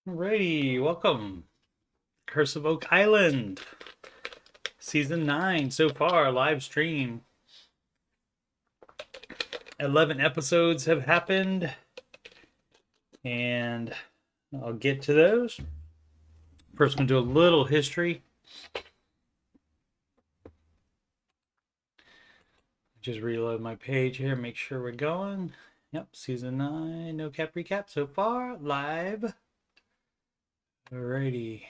Alrighty, welcome. Curse of Oak Island. Season 9 so far, live stream. 11 episodes have happened, and I'll get to those. First, I'm going to do a little history. Just reload my page here, make sure we're going. Yep, Season 9, no cap recap so far, live. Alrighty.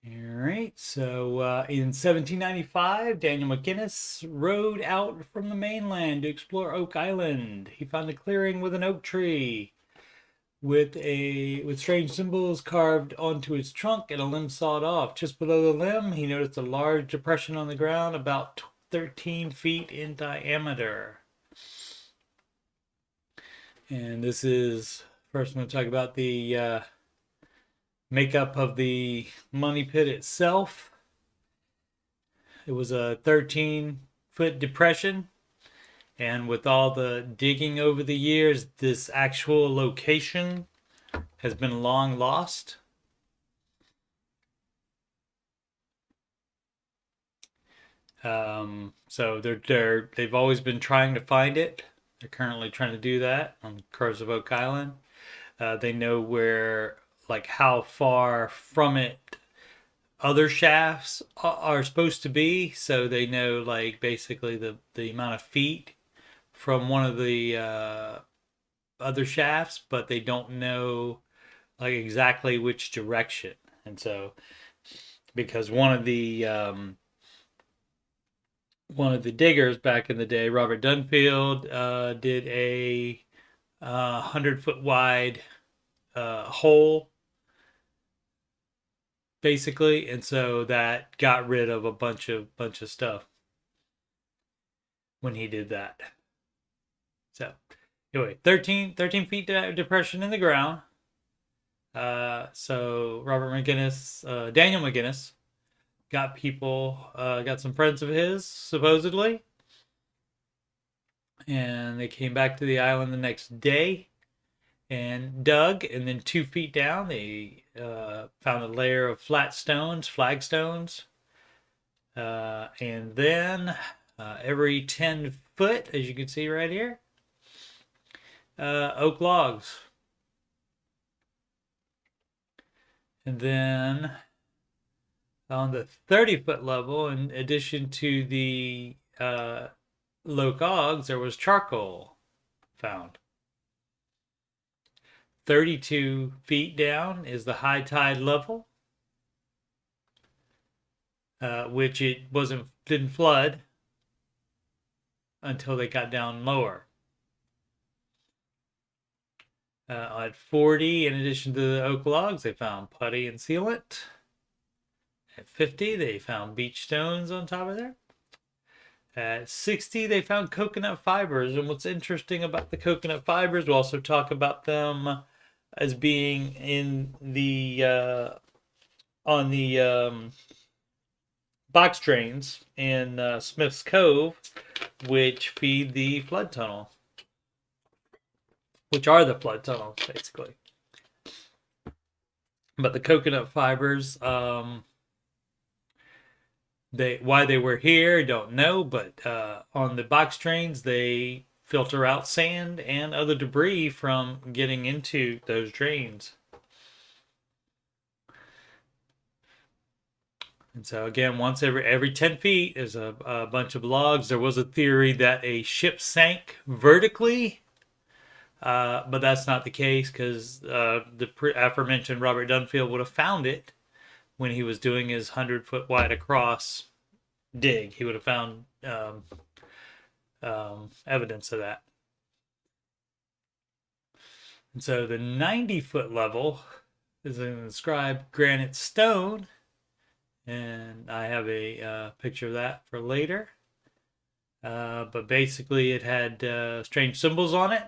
All right, so in 1795, Daniel McGinnis rode out from the mainland to explore Oak Island. He found a clearing with an oak tree with strange symbols carved onto its trunk and a limb sawed off. Just below the limb, he noticed a large depression on the ground about 13 feet in diameter. And this is, first I'm going to talk about the makeup of the money pit itself. It was a 13-foot depression, and with all the digging over the years, this actual location has been long lost. So they've always been trying to find it. They're currently trying to do that on Curse of Oak Island. They know where, like, how far from it other shafts are supposed to be, so they know, like, basically the amount of feet from one of the other shafts, but they don't know, like, exactly which direction. And so, because one of the diggers back in the day, Robert Dunfield, did a 100-foot wide hole, basically, and so that got rid of a bunch of stuff when he did that. So anyway, 13 feet depression in the ground. So Daniel McGinnis got some friends of his, supposedly, and they came back to the island the next day and dug, and then 2 feet down they found a layer of flagstones, and then every 10 foot, as you can see right here, oak logs. And then on the 30-foot level, in addition to the logs, there was charcoal found. 32 feet down is the high tide level, which it didn't flood until they got down lower. At 40, in addition to the oak logs, they found putty and sealant. At 50, they found beach stones on top of there. At 60, they found coconut fibers. And what's interesting about the coconut fibers, we'll also talk about them as being in the on the box drains in Smith's Cove, which feed the flood tunnel, which are the flood tunnels, basically. But the coconut fibers, why they were here, don't know. But on the box drains, they filter out sand and other debris from getting into those drains. And so again, once every 10 feet is a bunch of logs. There was a theory that a ship sank vertically, but that's not the case, because the aforementioned Robert Dunfield would have found it when he was doing his 100-foot wide across dig. He would have found evidence of that. And so the 90-foot level is an inscribed granite stone, and I have a picture of that for later. But basically, it had strange symbols on it,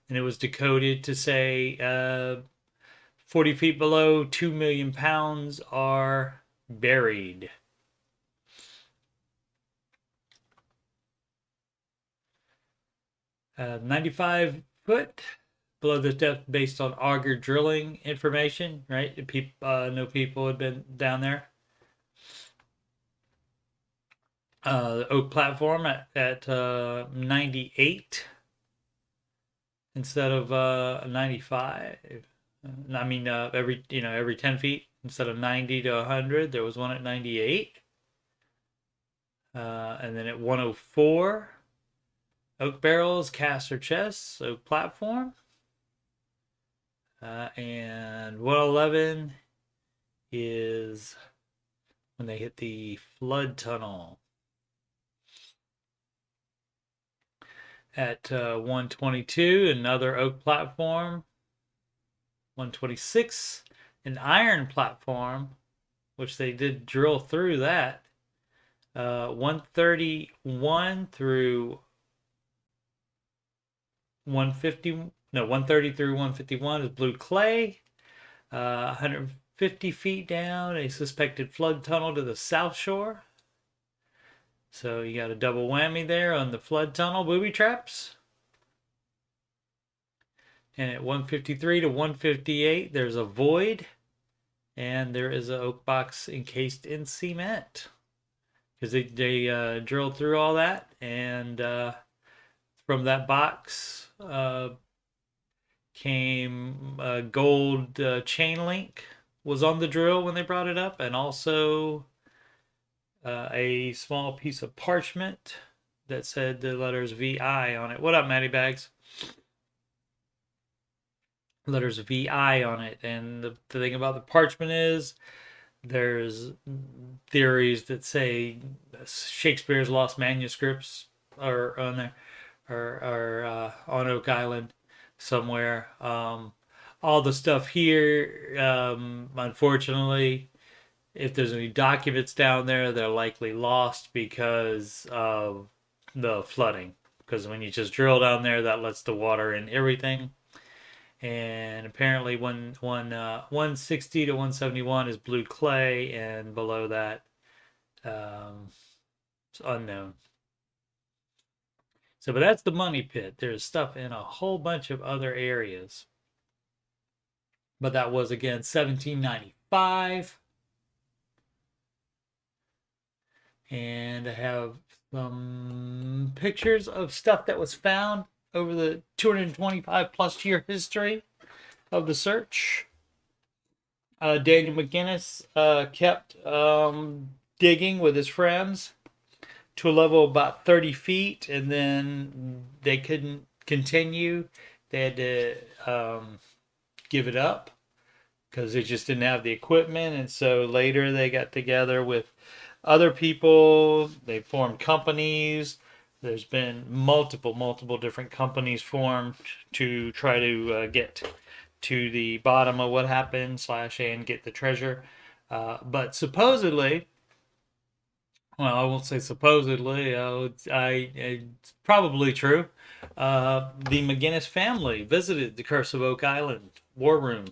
and it was decoded to say 40 feet below, 2 million pounds are buried. 95 foot below the depth based on auger drilling information, right? People, no people had been down there. The oak platform at 98 instead of 95. I mean, every 10 feet instead of 90 to 100, there was one at 98. And then at 104, oak barrels, caster chests, oak platform. And 111 is when they hit the flood tunnel. At 122, another oak platform. 126, an iron platform, which they did drill through that. 131 through 150, no, 130 through 151 is blue clay. 150 feet down, a suspected flood tunnel to the south shore. So you got a double whammy there on the flood tunnel booby traps. And at 153 to 158, there's a void. And there is an oak box encased in cement. Because they drilled through all that. And from that box came a gold chain link was on the drill when they brought it up. And also a small piece of parchment that said the letters VI on it. What up, Matty Bags? Letters VI on it. And the thing about the parchment is there's theories that say Shakespeare's lost manuscripts are on there, or on Oak Island somewhere. All the stuff here, unfortunately, if there's any documents down there, they're likely lost because of the flooding. Because when you just drill down there, that lets the water in everything. And apparently 160 to 171 is blue clay, and below that it's unknown. So, but that's the money pit. There's stuff in a whole bunch of other areas. But that was, again, 1795. And I have some pictures of stuff that was found over the 225 plus year history of the search. Daniel McGinnis kept digging with his friends to a level of about 30 feet, and then they couldn't continue. They had to give it up because they just didn't have the equipment. And so later they got together with other people. They formed companies. There's been multiple different companies formed to try to get to the bottom of what happened and get the treasure. But supposedly, well, I won't say supposedly, it's probably true. The McGinnis family visited the Curse of Oak Island war room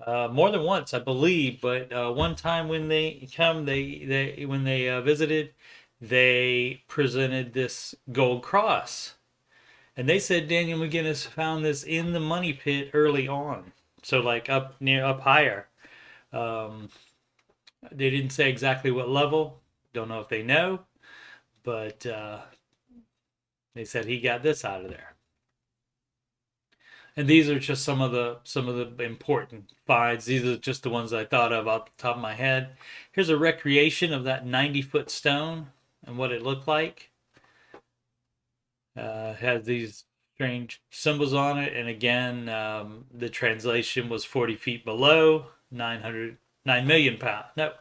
more than once, I believe. But one time when they visited, they presented this gold cross, and they said Daniel McGinnis found this in the money pit early on, so like up higher. They didn't say exactly what level. Don't know if they know, but they said he got this out of there. And these are just some of the important finds. These are just the ones I thought of off the top of my head. Here's a recreation of that 90-foot stone and what it looked like. Has these strange symbols on it, and again, the translation was 40 feet below, 9 million pounds. No,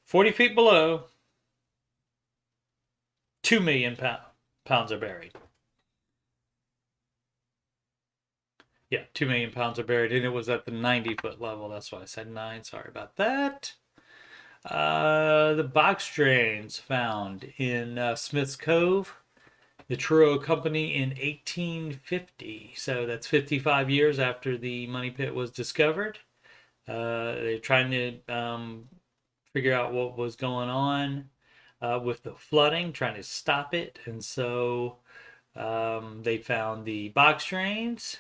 40 feet below, 2 million pounds are buried. Yeah, 2 million pounds are buried, and it was at the 90-foot level. That's why I said 9. Sorry about that. The box drains found in Smith's Cove, the Truro Company, in 1850. So that's 55 years after the money pit was discovered. They're trying to figure out what was going on with the flooding, trying to stop it. And so They found the box drains,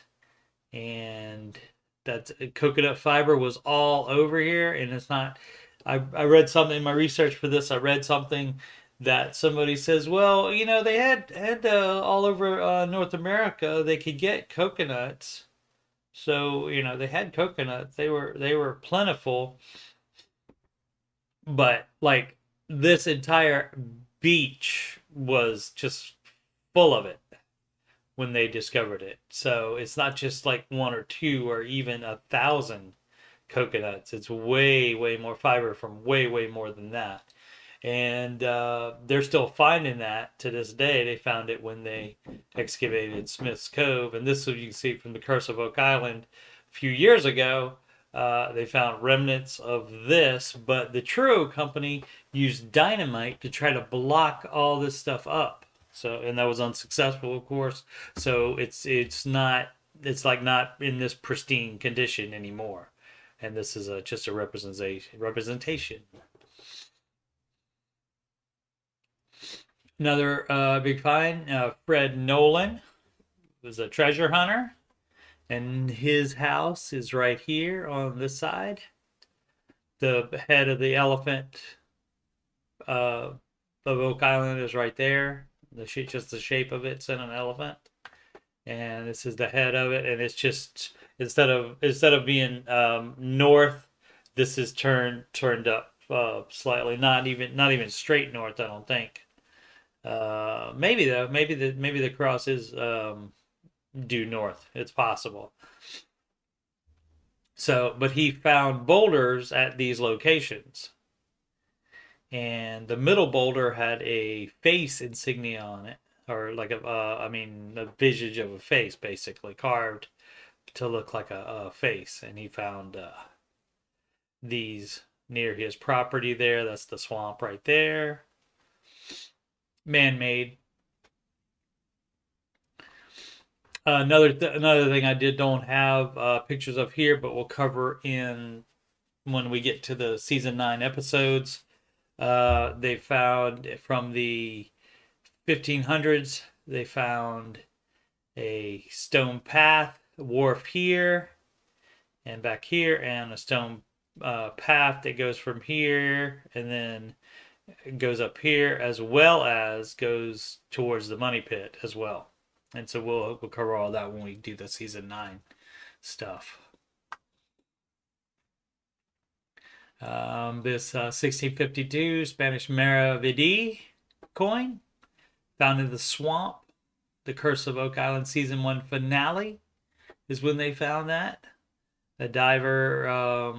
and that coconut fiber was all over here. And it's not. I read something in my research for this. I read something that somebody says, well, they had all over North America. They could get coconuts, so they had coconuts. They were plentiful, but like this entire beach was just full of it when they discovered it. So it's not just like one or two or even 1,000 coconuts. It's way, way more fiber from way, way more than that. And they're still finding that to this day. They found it when they excavated Smith's Cove. And this, you can see from the Curse of Oak Island a few years ago. They found remnants of this, but the Truro company used dynamite to try to block all this stuff up. So, and that was unsuccessful, of course. So it's like not in this pristine condition anymore. And this is just a representation. Another big find, Fred Nolan was a treasure hunter, and his house is right here on this side. The head of the elephant of Oak Island is right there. Just the shape of it's in an elephant, and this is the head of it. And it's just instead of being north, this is turned up slightly. Not even straight north, I don't think. Maybe though. Maybe the cross is due north. It's possible. So, but he found boulders at these locations, and the middle boulder had a face insignia on it, or like a visage of a face, basically carved to look like a face. And he found these near his property there. That's the swamp right there. Man-made. Another thing I don't have pictures of here, but we'll cover in when we get to the season 9 episodes. They found from the 1500s. They found a stone path, wharf here and back here, and a stone path that goes from here and then goes up here, as well as goes towards the money pit as well. And so we'll cover all that when we do the season 9 stuff. This 1652 Spanish Maravidi coin found in the swamp. The Curse of Oak Island season 1 finale is when they found that. The diver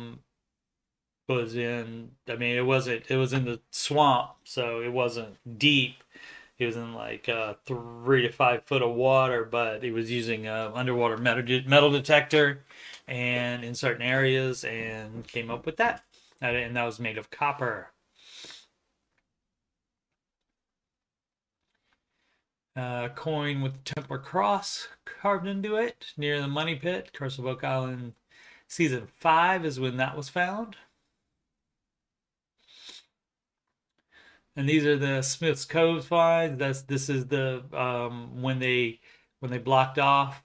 was in. I mean, it was in the swamp, so it wasn't deep. He was in like 3 to 5 foot of water, but he was using underwater metal detector, and in certain areas, and came up with that. And that was made of copper. Coin with the Templar cross carved into it near the money pit. Curse of Oak Island season 5 is when that was found. And these are the Smith's Cove finds. This is the when they blocked off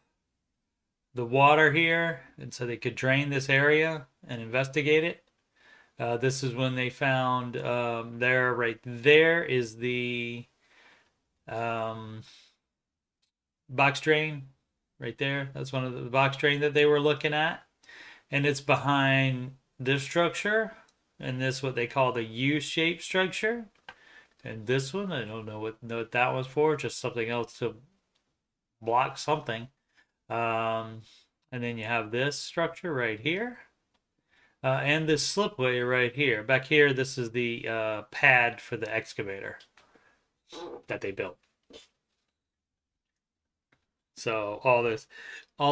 the water here, and so they could drain this area and investigate it. This is when they found right there is the box drain right there. That's one of the box drain that they were looking at, and it's behind this structure, and this what they call the U-shaped structure. And this one, I don't know what that was for. Just something else to block something. And then you have this structure right here. And this slipway right here. Back here, this is the pad for the excavator that they built. So all this, I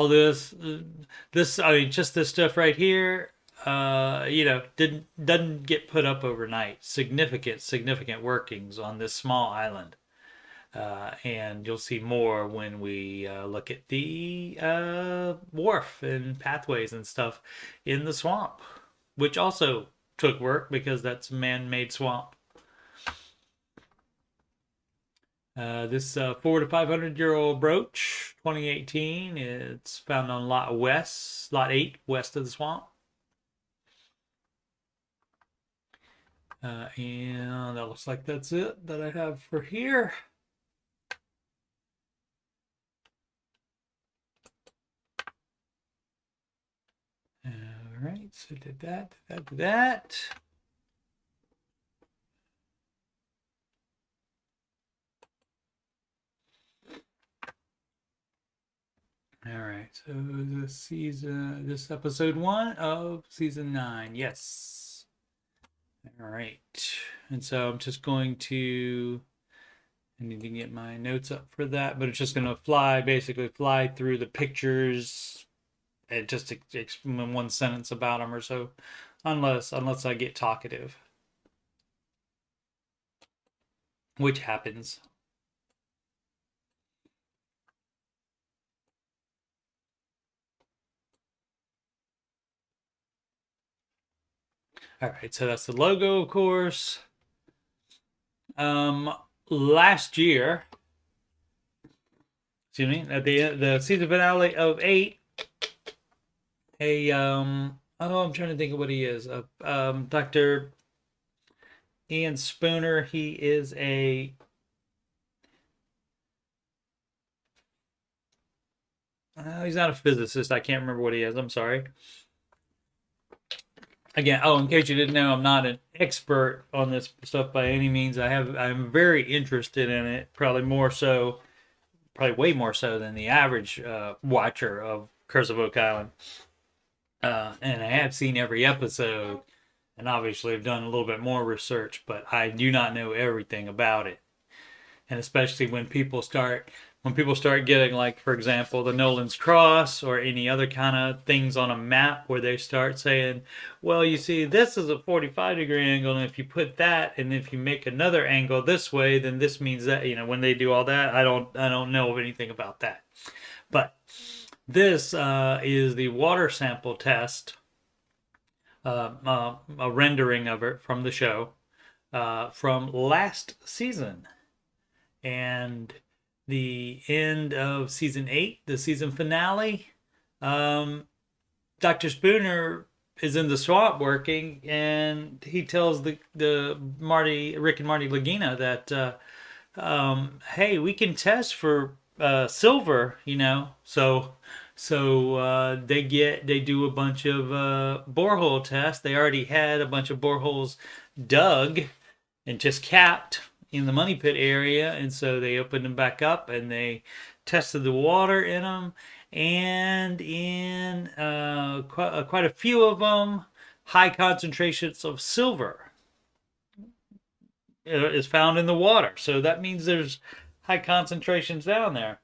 mean, just this stuff right here, doesn't get put up overnight. Significant workings on this small island. And you'll see more when we look at the wharf and pathways and stuff in the swamp, which also took work because that's man-made swamp. This 400 to 500-year-old brooch, 2018. It's found on lot 8, west of the swamp. And that looks like that's it that I have for here. All right, so did that. All right, so this episode 1 of season 9. Yes. All right, and so I'm just going to. I need to get my notes up for that, but it's just going to basically fly through the pictures and just explain one sentence about them or so, unless I get talkative, which happens. All right, so that's the logo, of course. Last year, excuse me, at the season finale of 8, I'm trying to think of what he is. Dr. Ian Spooner. He is he's not a physicist. I can't remember what he is. I'm sorry. Again, in case you didn't know, I'm not an expert on this stuff by any means. I'm very interested in it, probably way more so than the average watcher of Curse of Oak Island. And I have seen every episode, and obviously I've done a little bit more research, but I do not know everything about it. And especially when people start getting, like, for example, the Nolan's Cross or any other kind of things on a map where they start saying, well, you see, this is a 45-degree angle, and if you put that, and if you make another angle this way, then this means that, when they do all that, I don't know anything about that. But this is the water sample test, a rendering of it from the show from last season. And the end of season 8, the season finale, Dr. Spooner is in the swamp working, and he tells the Rick and Marty Lagina that, hey, we can test for silver, So they do a bunch of borehole tests. They already had a bunch of boreholes dug and just capped in the money pit area, and so they opened them back up and they tested the water in them, and in quite a few of them, high concentrations of silver is found in the water. So that means there's high concentrations down there.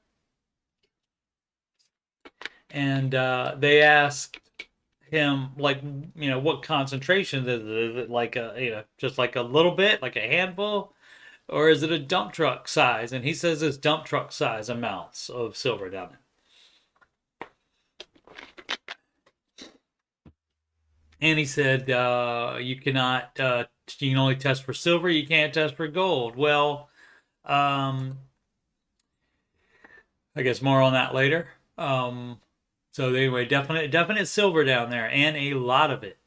And they asked him, like, what concentration is it? Is it like just like a little bit, like a handful? Or is it a dump truck size? And he says it's dump truck size amounts of silver down there. And he said, you cannot, you can only test for silver, you can't test for gold. Well, I guess more on that later. So anyway, definite silver down there, and a lot of it.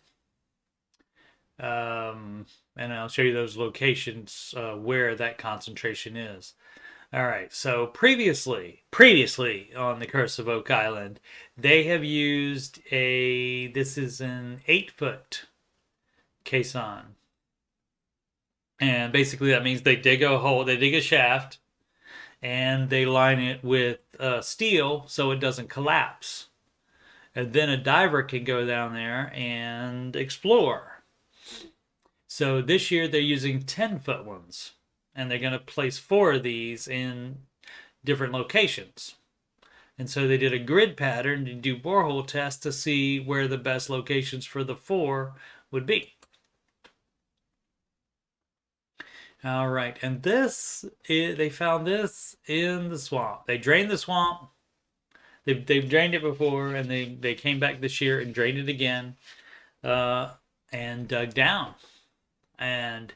And I'll show you those locations where that concentration is. All right, so previously on the Curse of Oak Island, they have used this is an 8-foot caisson. And basically that means they dig a hole, they dig a shaft, and they line it with steel so it doesn't collapse. And then a diver can go down there and explore. So this year they're using 10-foot ones, and they're going to place 4 of these in different locations. And so they did a grid pattern to do borehole tests to see where the best locations for the 4 would be. All right, and they found this in the swamp. They drained the swamp. They've drained it before, and they came back this year and drained it again, and dug down, and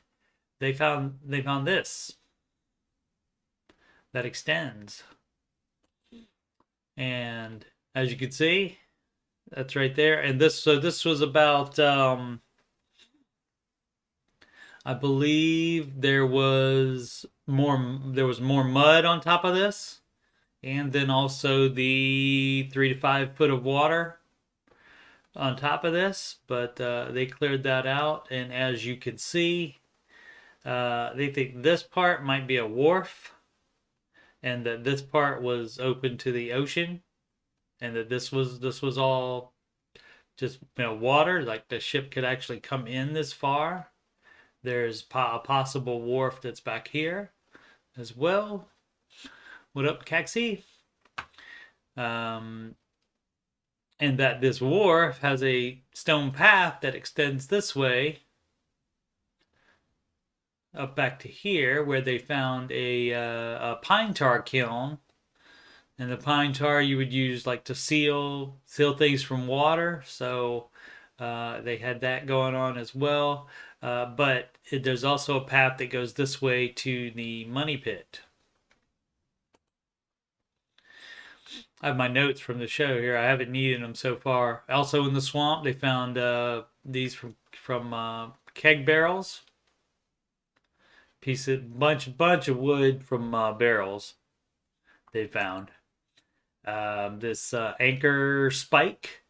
they found this. that extends. And as you can see, that's right there. And this was about I believe there was more mud on top of this, and then also the 3 to 5 foot of water on top of this, but they cleared that out. And as you can see, they think this part might be a wharf, and that this part was open to the ocean, and that this was all just water. Like the ship could actually come in this far. There's a possible wharf that's back here as well. What up, Caxi? And that this wharf has a stone path that extends this way up back to here, where they found a pine tar kiln. And the pine tar you would use like to seal things from water. So they had that going on as well. But there's also a path that goes this way to the money pit. I have my notes from the show here. I haven't needed them so far. Also in the swamp, they found these from keg barrels. Bunch of wood from barrels they found. This anchor spike.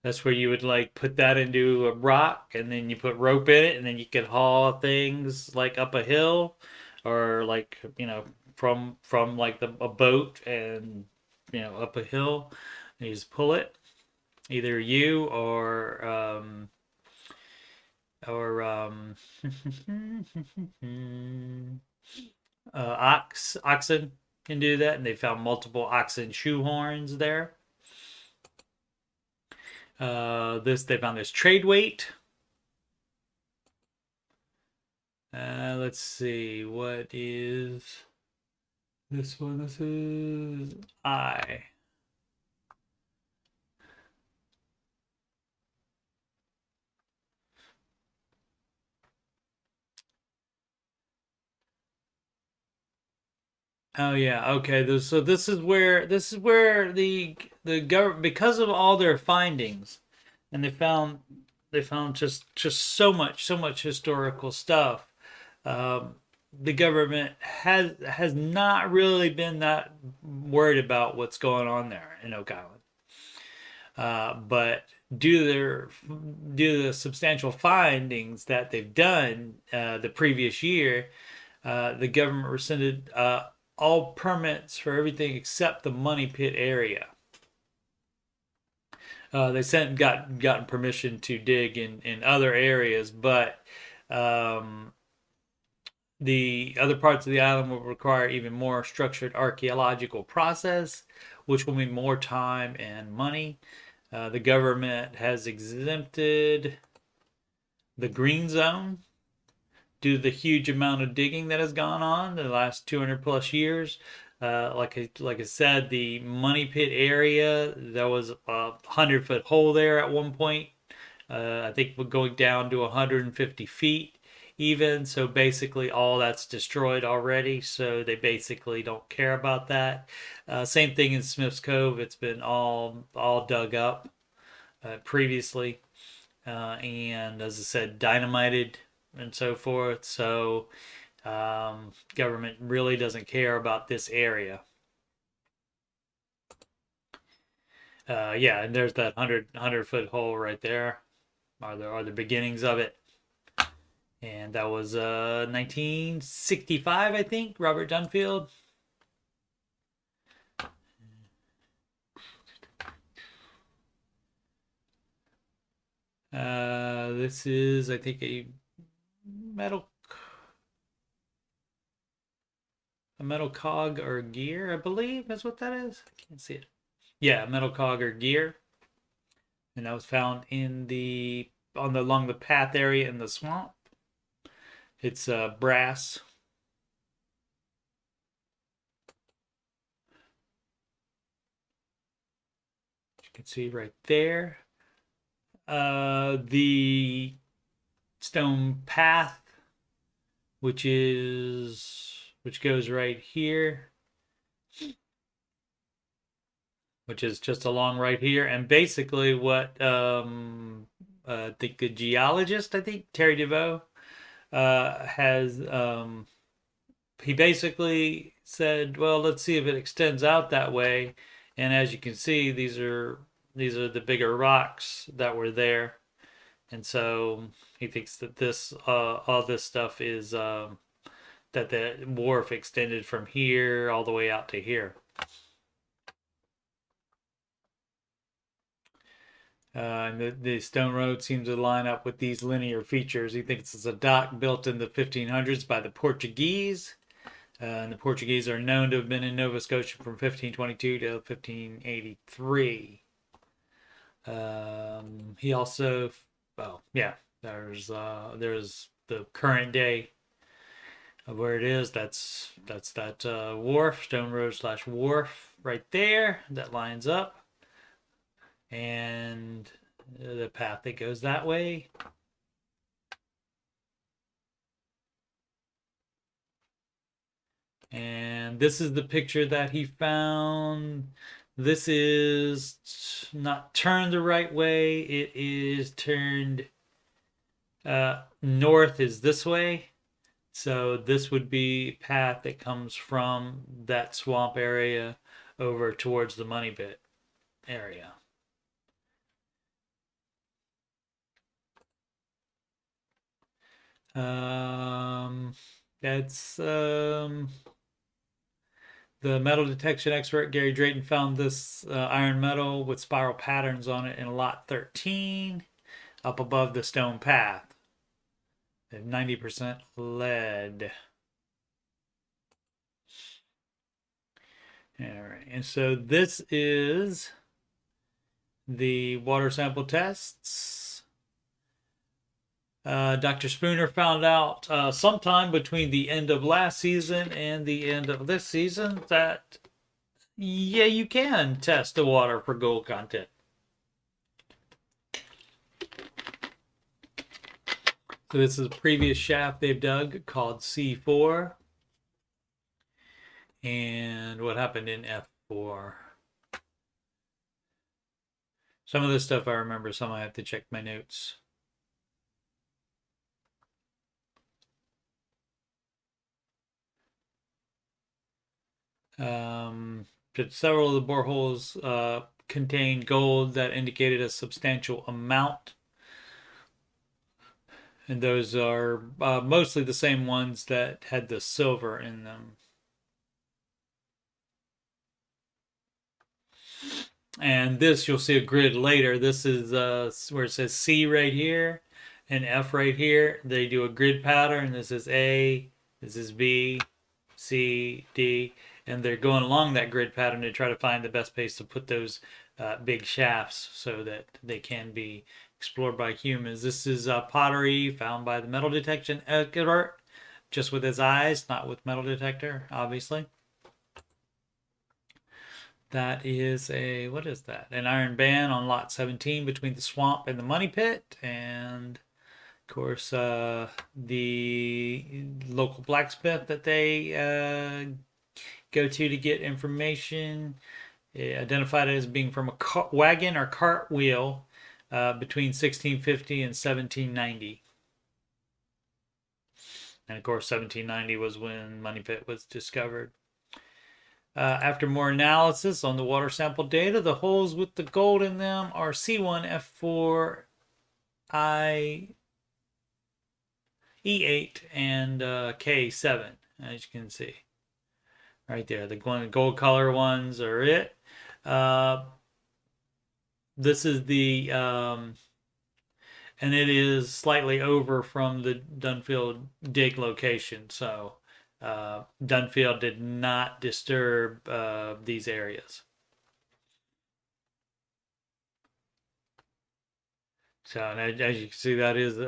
That's where you would like put that into a rock, and then you put rope in it, and then you could haul things like up a hill, or like from like a boat, and up a hill. And you just pull it, either you or oxen can do that, and they found multiple oxen shoehorns there. They found this trade weight. Let's see, what is this one? This is I. Oh yeah, okay. So this is where the government, because of all their findings, and they found just so much historical stuff. The government has not really been that worried about what's going on there in Oak Island. But due to the substantial findings that they've done the previous year, the government rescinded all permits for everything except the money pit area. They gotten permission to dig in other areas, but the other parts of the island will require even more structured archaeological process, which will mean more time and money. The government has exempted the green zone due to the huge amount of digging that has gone on in the last 200 plus years. Like I said, the money pit area, there was a 100-foot hole there at one point. I think we're going down to 150 feet even. So basically all that's destroyed already. So they basically don't care about that. Same thing in Smith's Cove. It's been all dug up previously. And as I said, dynamited and so forth. So government really doesn't care about this area. Yeah, and there's that 100-foot hole right there. Are the beginnings of it. And that was 1965, I think, Robert Dunfield. This is, I think, a metal cog or gear, I believe that's what that is. I can't see it. Yeah, metal cog or gear. And that was found along the path area in the swamp. It's brass. You can see right there. The stone path, which goes right here. which is just along right here. And basically, what the geologist, I think Terry DeVoe, has he basically said, well, let's see if it extends out that way. And as you can see, these are the bigger rocks that were there, and so he thinks that this all this stuff is that the wharf extended from here all the way out to here. And the stone road seems to line up with these linear features. He thinks it's a dock built in the 1500s by the Portuguese. And the Portuguese are known to have been in Nova Scotia from 1522 to 1583. He also, well, yeah, there's the current day of where it is. That's that wharf, Stone Road / wharf right there that lines up. And the path that goes that way. And this is the picture that he found. This is not turned the right way. It is turned north is this way. So this would be a path that comes from that swamp area over towards the money pit area. That's the metal detection expert Gary Drayton found this iron metal with spiral patterns on it in lot 13 up above the stone path. 90% lead. All right, and so this is the water sample tests. Dr. Spooner found out sometime between the end of last season and the end of this season that, yeah, you can test the water for gold content. So this is a previous shaft they've dug called C4. And what happened in F4? Some of this stuff I remember, some I have to check my notes. But several of the boreholes contained gold that indicated a substantial amount. And those are mostly the same ones that had the silver in them. And this, you'll see a grid later. This is where it says C right here and F right here. They do a grid pattern. This is A, this is B, C, D. And they're going along that grid pattern to try to find the best place to put those big shafts so that they can be explored by humans. This is pottery found by the metal detection expert, just with his eyes, not with metal detector, obviously. That is a, what is that? An iron band on lot 17 between the swamp and the money pit. And of course, the local blacksmith that they go to get information identified it as being from a wagon or cart wheel between 1650 and 1790. And of course, 1790 was when Money Pit was discovered. After more analysis on the water sample data, the holes with the gold in them are C1, F4, I, E8, and K7, as you can see. Right there, the gold color ones are it. This is the, and it is slightly over from the Dunfield dig location. So Dunfield did not disturb these areas. So as you can see, that is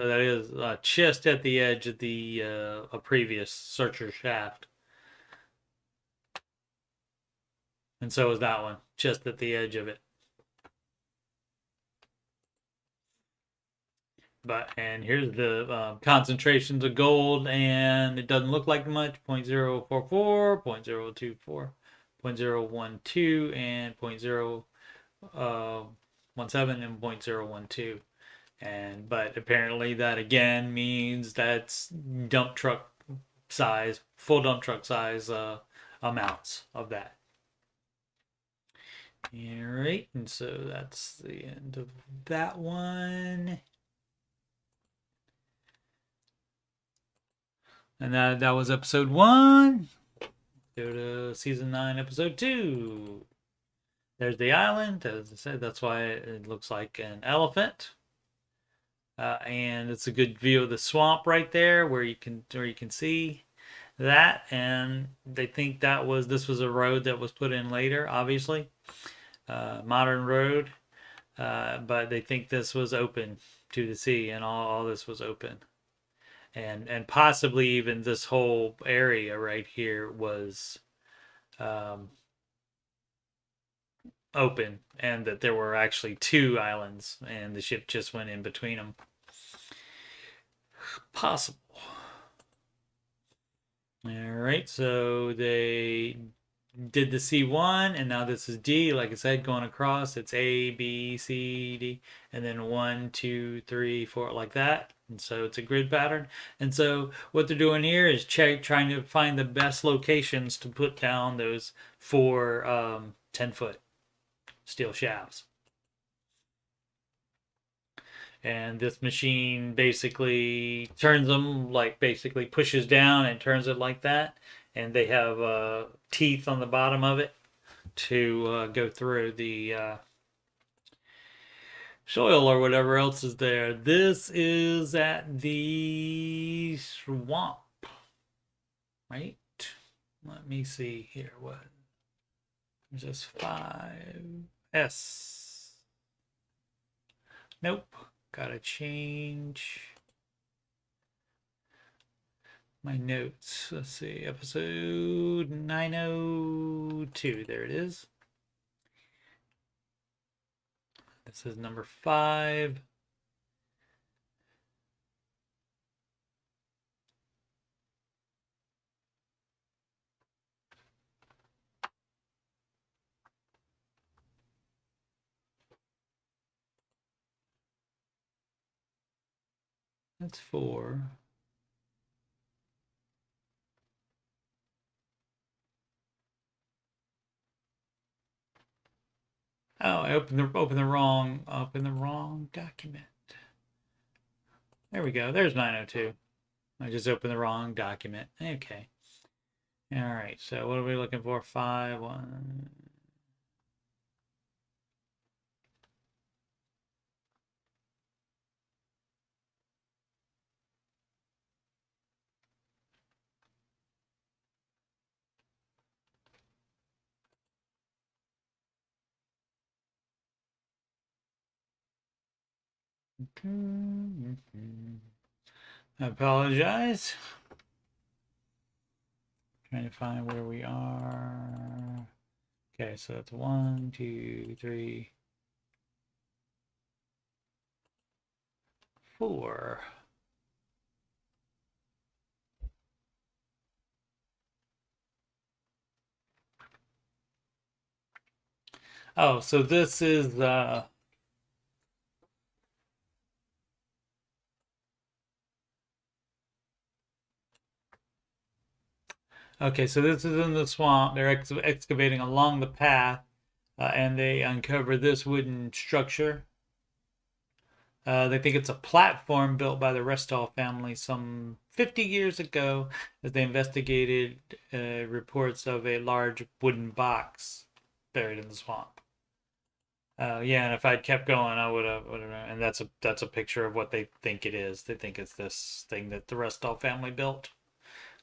just at the edge of the a previous searcher shaft. And so is that one, just at the edge of it. And here's the concentrations of gold, and it doesn't look like much, 0.044, 0.024, .012 and .017 and .012. And but apparently that again means that's dump truck size, full dump truck size amounts of that. All right, and so that's the end of that one. And that was episode 1. Go to season 9, episode 2. There's the island. As I said, that's why it looks like an elephant. And it's a good view of the swamp right there, where you can see that. And they think this was a road that was put in later, obviously, modern road. But they think this was open to the sea, and all this was open. And possibly even this whole area right here was open, and that there were actually 2 islands, and the ship just went in between them. Possible. All right, so they did the C1, and now this is D. Like I said, going across, it's A, B, C, D, and then 1, 2, 3, 4, like that. And so it's a grid pattern. And so what they're doing here is trying to find the best locations to put down those 4 10-foot steel shafts. And this machine basically turns them, like basically pushes down and turns it like that. And they have teeth on the bottom of it to go through the soil or whatever else is there. This is at the swamp, right? Let me see here. What is this? 5S. Nope. Gotta change my notes. Let's see. Episode 902. There it is. This is number 5. That's 4. Oh, I opened the wrong document. There we go. There's 902. I just opened the wrong document. Okay. All right. So what are we looking for? 5, 1. I apologize. Trying to find where we are. Okay, so that's 1, 2, 3, 4. Oh, so this is okay, so this is in the swamp. They're excavating along the path, and they uncover this wooden structure. They think it's a platform built by the Restall family some 50 years ago, as they investigated reports of a large wooden box buried in the swamp. Yeah, and if I'd kept going, I would have. And that's a picture of what they think it is. They think it's this thing that the Restall family built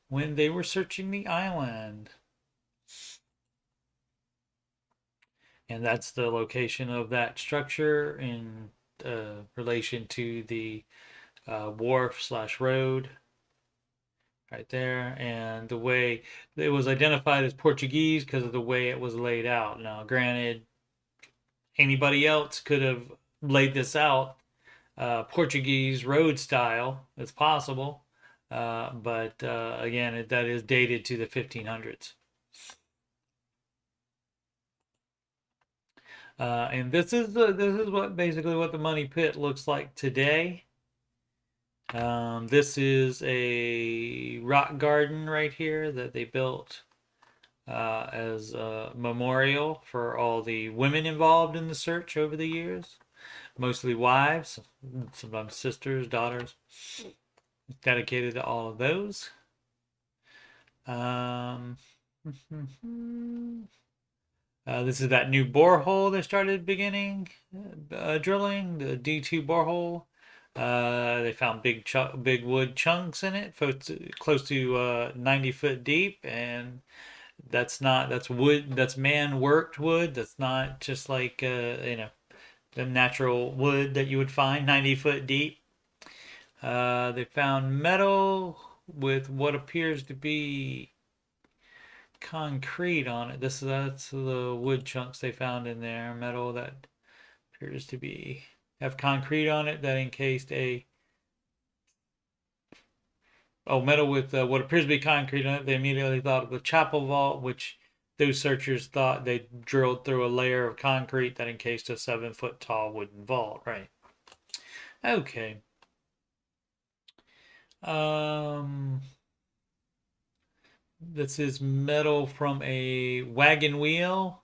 when they were searching the island. And that's the location of that structure in relation to the wharf/road right there. And the way it was identified as Portuguese because of the way it was laid out. Now, granted, anybody else could have laid this out Portuguese road style. It's possible. But again, that is dated to the 1500s. And this is what basically what the money pit looks like today. This is a rock garden right here that they built as a memorial for all the women involved in the search over the years, mostly wives, sometimes sisters, daughters, dedicated to all of those. Um, this is that new borehole they started beginning drilling, the D2 borehole. They found big wood chunks in it, close to 90 foot deep, and that's wood, that's man worked wood. That's not just like the natural wood that you would find 90 foot deep. They found metal with what appears to be concrete on it. That's the wood chunks they found in there. Metal that appears to be have concrete on it that encased a metal with what appears to be concrete on it. They immediately thought of the chapel vault, which those searchers thought they drilled through a layer of concrete that encased a 7 foot tall wooden vault. Right. Okay. This is metal from a wagon wheel.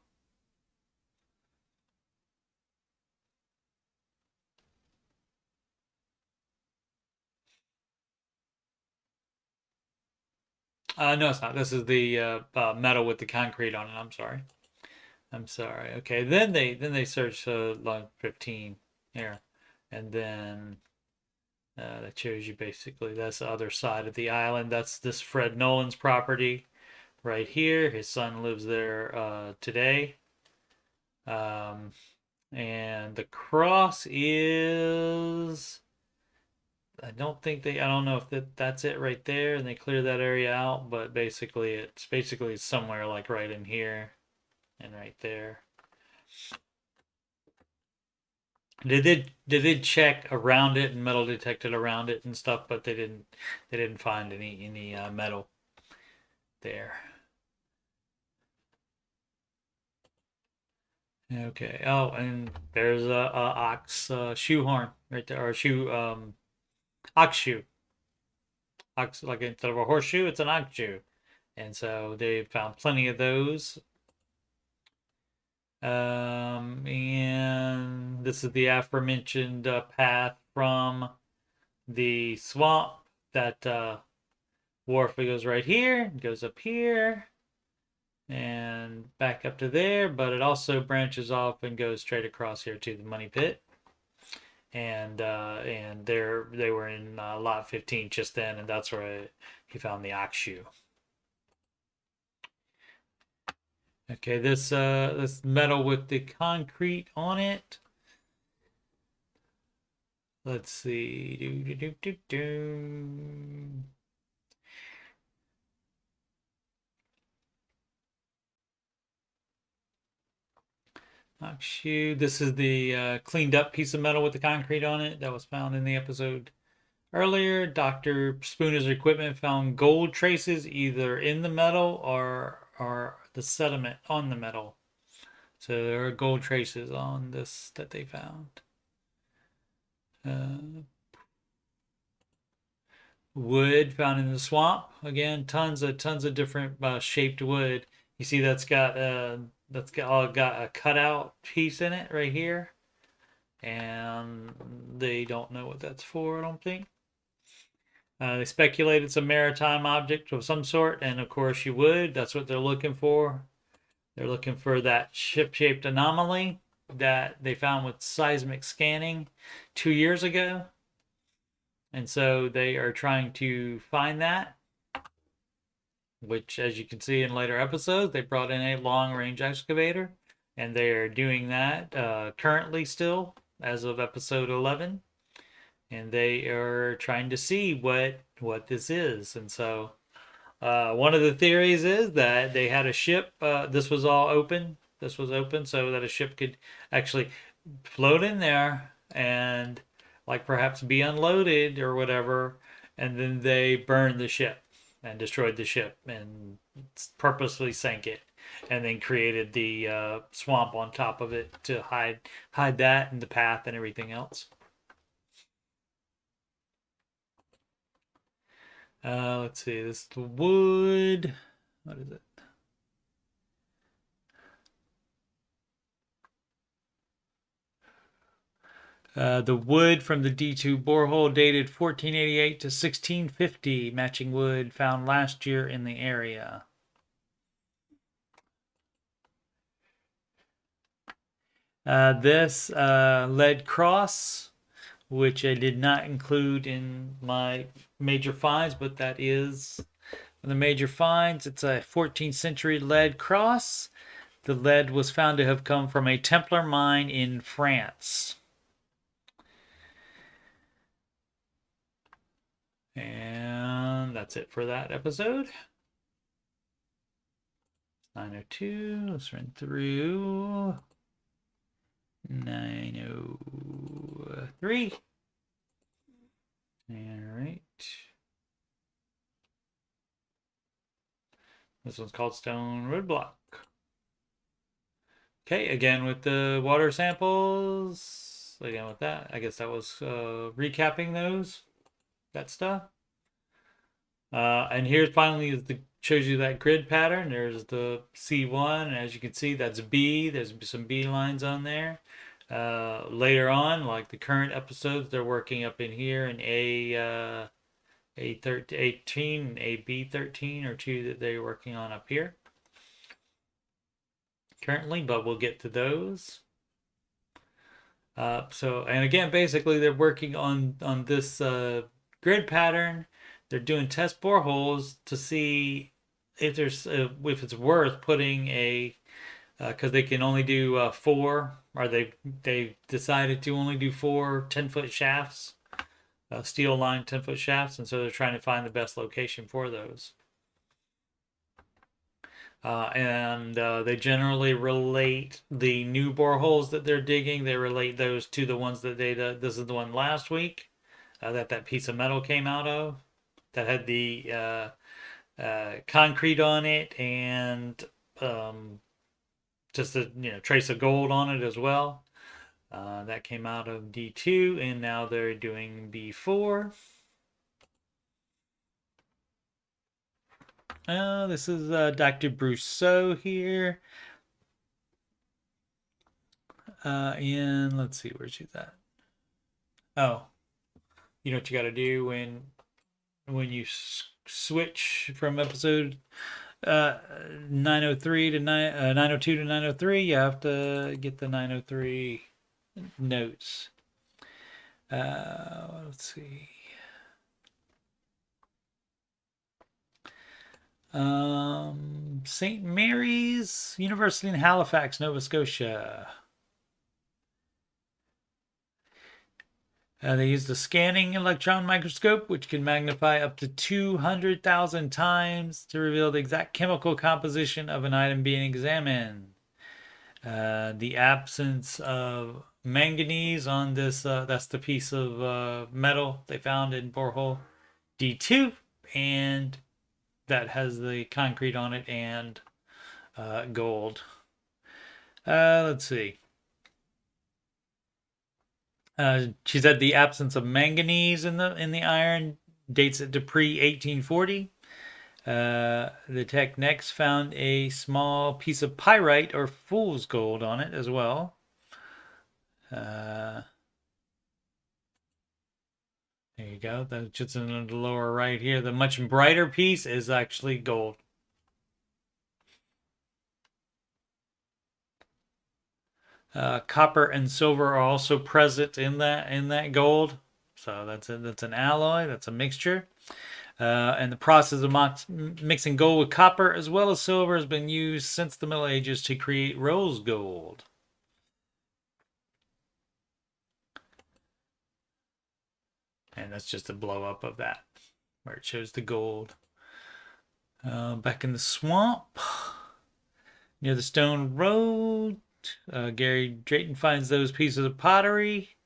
No, it's not. This is the metal with the concrete on it. I'm sorry. I'm sorry. Okay, then they searched line 15 here, and then that shows you basically that's the other side of the island. That's this Fred Nolan's property right here. His son lives there today. Um, and the cross is I don't know if that's it right there, and they clear that area out, but basically it's somewhere like right in here and right there. They did check around it and metal detected around it and stuff, but they didn't find any metal there. Okay. Oh, and there's a ox shoehorn right there, or ox shoe. Ox, like instead of a horseshoe, it's an ox shoe, and so they found plenty of those. And this is the aforementioned path from the swamp that wharf goes right here, goes up here, and back up to there, but it also branches off and goes straight across here to the money pit. And they were in lot 15 just then, and that's where he found the ox shoe. Okay, this metal with the concrete on it. Let's see. Ox shoe. This is the cleaned up piece of metal with the concrete on it that was found in the episode earlier. Dr. Spooner's equipment found gold traces either in the metal or the sediment on the metal. So there are gold traces on this that they found. Wood found in the swamp. Again, tons of different shaped wood. You see that's got a cutout piece in it right here, and they don't know what that's for. I don't think. They speculate it's a maritime object of some sort, and of course you would. That's what they're looking for. They're looking for that ship-shaped anomaly that they found with seismic scanning 2 years ago. And so they are trying to find that, which, as you can see in later episodes, they brought in a long-range excavator, and they are doing that currently still as of episode 11. And they are trying to see what this is. And so one of the theories is that they had a ship. This was all open. This was open so that a ship could actually float in there and like perhaps be unloaded or whatever. And then they burned the ship and destroyed the ship and purposely sank it. and then created the swamp on top of it to hide that and the path and everything else. Let's see. This is the wood. What is it? The wood from the D2 borehole dated 1488 to 1650, matching wood found last year in the area. This lead cross, which I did not include in my major finds, but that is the major finds. It's a 14th century lead cross. The lead was found to have come from a Templar mine in France. And that's it for that episode. 902. Let's run through 903. All right. This one's called Stone Roadblock. Okay, again with the water samples. Again with that. I guess that was recapping that stuff. And here's finally shows you that grid pattern. There's the C1, and as you can see, that's B. There's some B lines on there. Later on, like the current episodes, they're working up in here in A13, and AB13 or two that they're working on up here currently, but we'll get to those. And again, basically, they're working on this grid pattern. They're doing test boreholes to see if there's if it's worth putting a because they can only do 4, or they decided to only do 4 10-foot shafts, steel line 10-foot shafts, and so they're trying to find the best location for those. And they generally relate the new boreholes that they're digging. They relate those to the ones that this is the one last week that piece of metal came out of, that had the concrete on it and just a trace of gold on it as well. That came out of D2, and now they're doing B4. This is Dr. Brousseau here. And let's see, where's she at? Oh, you know what you got to do when you switch from episode 903 to 902 to 903, you have to get the 903 notes. Let's see. St. Mary's University in Halifax, Nova Scotia. They used a scanning electron microscope, which can magnify up to 200,000 times to reveal the exact chemical composition of an item being examined. The absence of manganese on this, that's the piece of metal they found in borehole D2, and that has the concrete on it and gold. Let's see. She said the absence of manganese in the iron dates it to pre-1840. The tech next found a small piece of pyrite or fool's gold on it as well. There you go. That's just in the lower right here. The much brighter piece is actually gold. Copper and silver are also present in that gold. So that's an alloy. That's a mixture. And the process of mixing gold with copper as well as silver has been used since the Middle Ages to create rose gold. And that's just a blow up of that, where it shows the gold. Back in the swamp, near the stone road, Gary Drayton finds those pieces of pottery.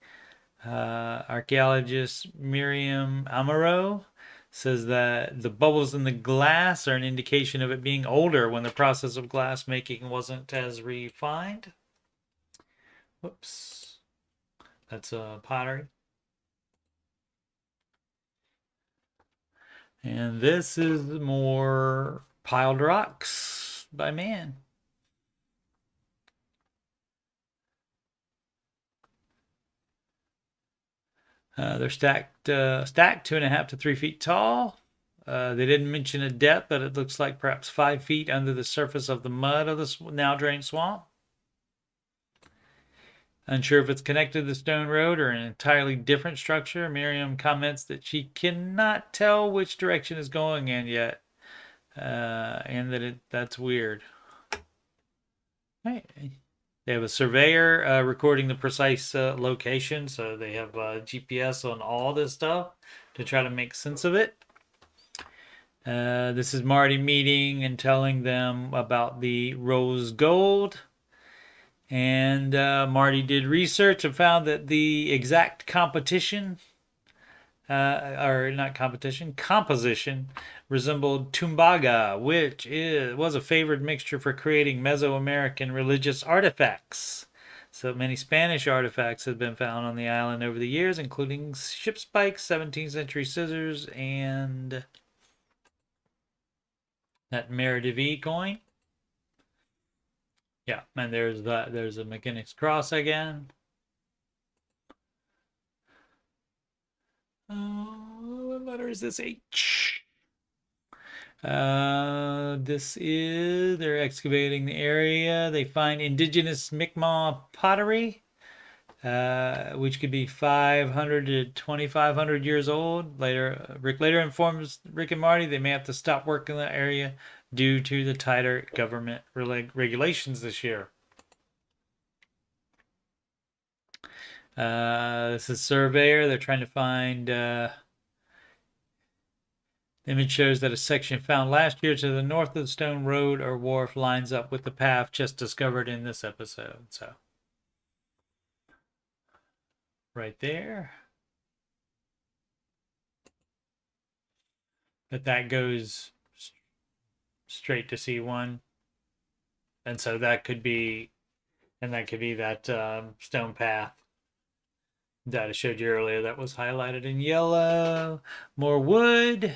Archaeologist Miriam Amaro Says that the bubbles in the glass are an indication of it being older when the process of glass making wasn't as refined. Whoops. That's a pottery. And this is more piled rocks by man. They're stacked 2.5 to 3 feet tall. They didn't mention a depth, but it looks like perhaps 5 feet under the surface of the mud of the now drained swamp. Unsure if it's connected to the stone road or an entirely different structure, Miriam comments that she cannot tell which direction it's going in yet, and that that's weird. Hey. They have a surveyor recording the precise location, so they have GPS on all this stuff to try to make sense of it. This is Marty meeting and telling them about the rose gold. And Marty did research and found that the exact composition resembled tumbaga, which was a favored mixture for creating Mesoamerican religious artifacts. So many Spanish artifacts have been found on the island over the years, including ship spikes, 17th century scissors, and that Maravidi coin. Yeah, and there's a mechanic's cross again. What letter is this? H. They're excavating the area. They find indigenous Mi'kmaq pottery, which could be 500 to 2,500 years old. Rick later informs Rick and Marty they may have to stop work in that area due to the tighter government regulations this year. This is surveyor. They're trying to find. The image shows that a section found last year to the north of the stone road or wharf lines up with the path just discovered in this episode. So, right there. But that goes straight to C1. And so that could be, that stone path that I showed you earlier that was highlighted in yellow. More wood.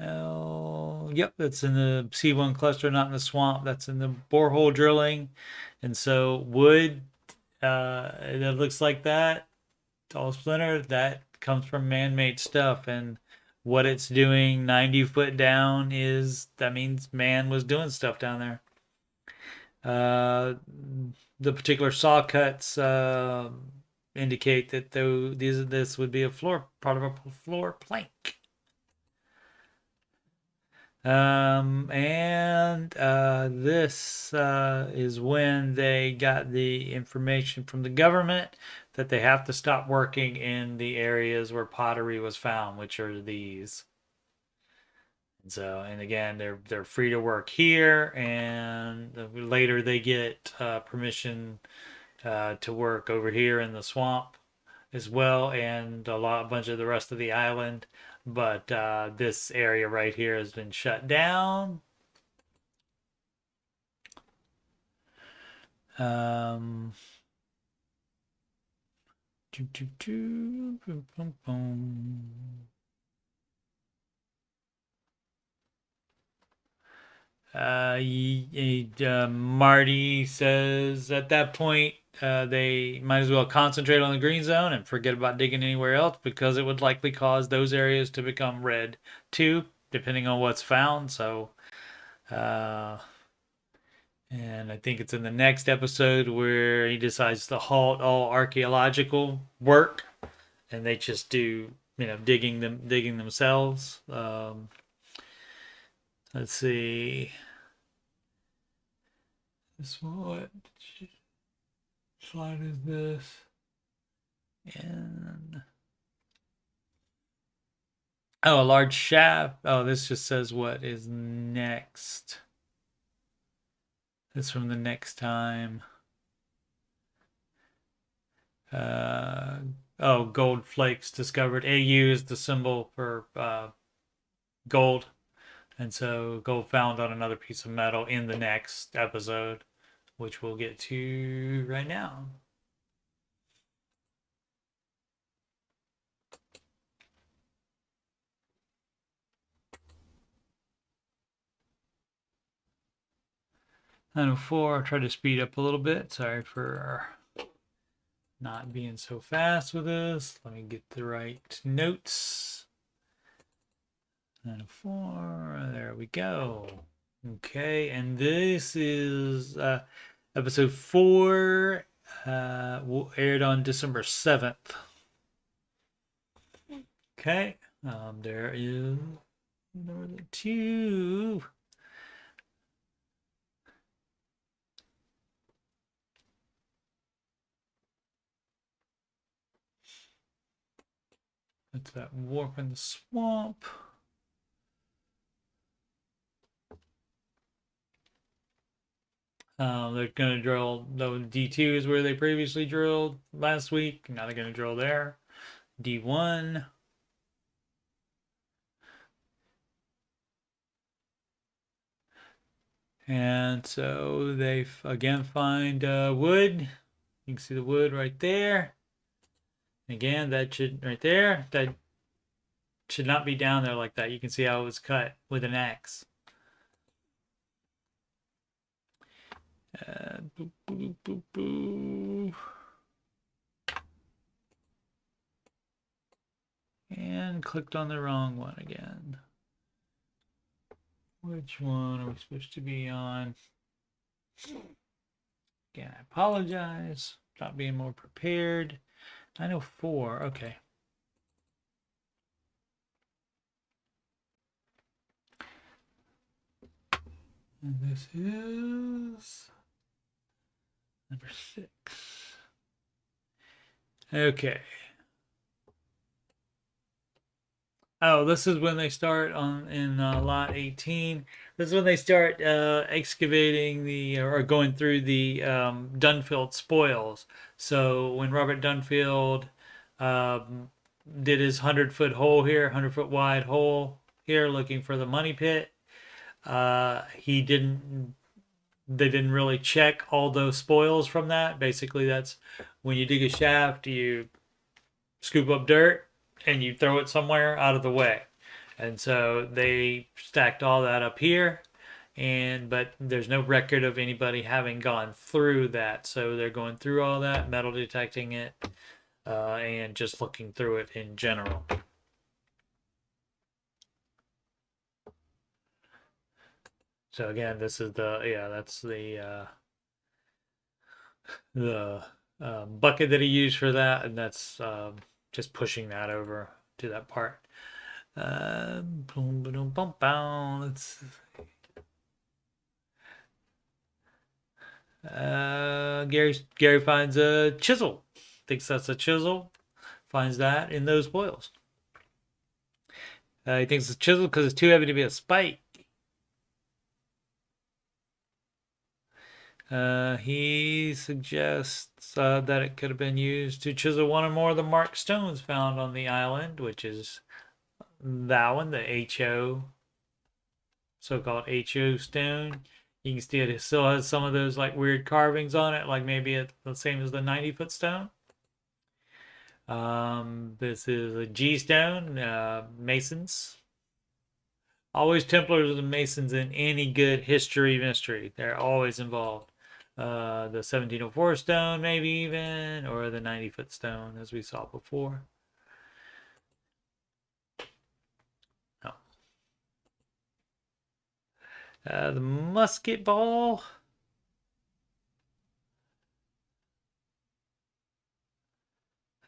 Oh, yep, that's in the C1 cluster, not in the swamp. That's in the borehole drilling. And so wood, that looks like that. Tall splinter, that comes from man-made stuff. And what it's doing 90 foot down that means man was doing stuff down there. The particular saw cuts indicate that this would be part of a floor plank. This is when they got the information from the government that they have to stop working in the areas where pottery was found, which are these. And again, they're free to work here, and later they get permission to work over here in the swamp as well, and a bunch of the rest of the island. But this area right here has been shut down. Marty says at that point they might as well concentrate on the green zone and forget about digging anywhere else because it would likely cause those areas to become red too, depending on what's found. So, and I think it's in the next episode where he decides to halt all archaeological work, and they just do digging themselves. Let's see. What slide is this? And a large shaft. Oh, this just says what is next. That's from the next time. Oh, gold flakes discovered. AU is the symbol for gold. And so gold found on another piece of metal in the next episode, which we'll get to right now. I 4, I'll try to speed up a little bit. Sorry for not being so fast with this. Let me get the right notes. 4, there we go. Okay, and this is episode 4, aired on December 7th. Okay, there is number 2. That's that warp in the swamp. They're going to drill, though D2 is where they previously drilled last week. Now they're going to drill there. D1. And so they again find wood. You can see the wood right there. Again, that should, right there, that should not be down there like that. You can see how it was cut with an axe. Boop, boop, boop, boop. And clicked on the wrong one again. Which one are we supposed to be on? Again, I apologize. Not being more prepared. 904, okay. And this is number 6. Okay. Oh, this is when they start in lot 18. This is when they start excavating or going through the Dunfield spoils. So when Robert Dunfield did his 100-foot hole here, 100-foot wide hole here, looking for the money pit, they didn't really check all those spoils from that. Basically, that's when you dig a shaft, you scoop up dirt and you throw it somewhere out of the way. And so they stacked all that up here, but there's no record of anybody having gone through that. So they're going through all that, metal detecting it, and just looking through it in general. So again, this is that's the bucket that he used for that, and that's just pushing that over to that part. Let's Gary finds a chisel. Thinks that's a chisel. Finds that in those spoils. He thinks it's a chisel because it's too heavy to be a spike. He suggests that it could have been used to chisel one or more of the marked stones found on the island, which is that one, the HO, so-called HO stone. You can see it still has some of those like weird carvings on it, like maybe it's the same as the 90-foot stone. This is a G stone, Masons. Always Templars and Masons in any good history mystery. They're always involved. The 1704 stone, maybe even, or the 90-foot stone, as we saw before. Oh. The musket ball.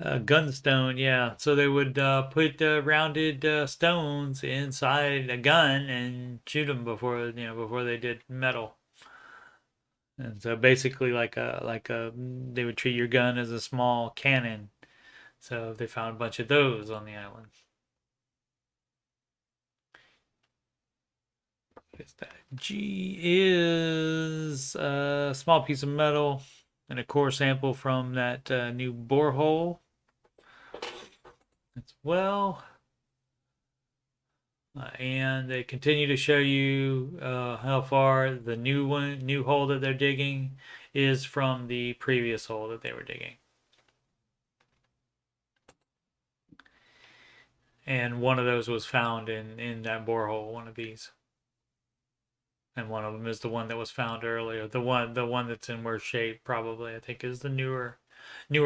Gunstone, yeah. So they would put rounded stones inside a gun and shoot them before they did metal. And so basically, they would treat your gun as a small cannon. So they found a bunch of those on the island. Guess that G is a small piece of metal. and a core sample from that new borehole as well. And they continue to show you how far the new hole that they're digging is from the previous hole that they were digging. And one of those was found in that borehole, one of these. And one of them is the one that was found earlier. The one that's in worse shape probably, I think, is the newer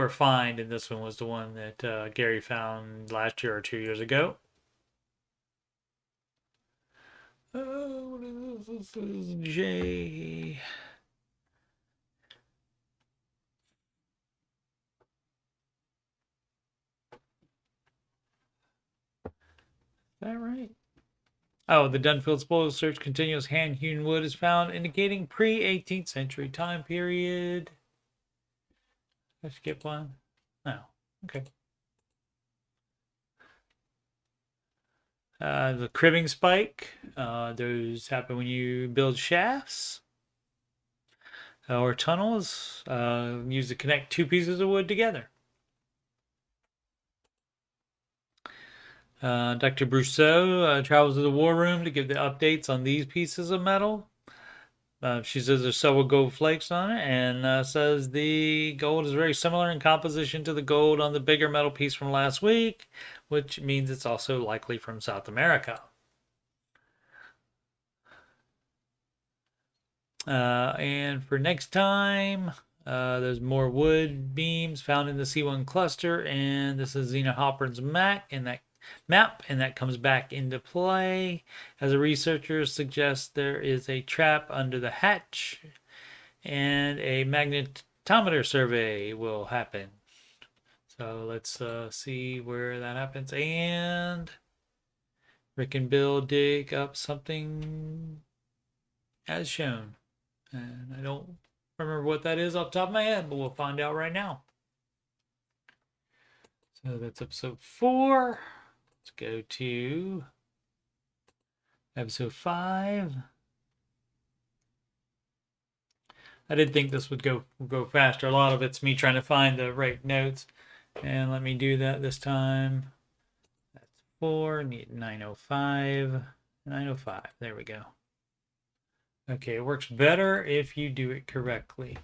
find, and this one was the one that Gary found last year or 2 years ago. What is this? This is J. Is that right? Oh, the Dunfield spoil search continues. Hand-hewn wood is found, indicating pre-18th century time period. I skip one. No. Okay. The cribbing spike. Those happen when you build shafts or tunnels. Used to connect two pieces of wood together. Dr. Brousseau travels to the war room to give the updates on these pieces of metal. She says there's several gold flakes on it, and says the gold is very similar in composition to the gold on the bigger metal piece from last week, which means it's also likely from South America. And for next time, there's more wood beams found in the C1 cluster, and this is Zena Halpern's map, and that comes back into play as a researcher suggests there is a trap under the hatch, and a magnetometer survey will happen. So let's see where that happens. And Rick and Bill dig up something as shown. And I don't remember what that is off the top of my head, but we'll find out right now. So that's episode 4. Let's go to episode 5. I did think this would go faster. A lot of it's me trying to find the right notes. And let me do that this time. That's 4. Need 905. 905. There we go. Okay, it works better if you do it correctly.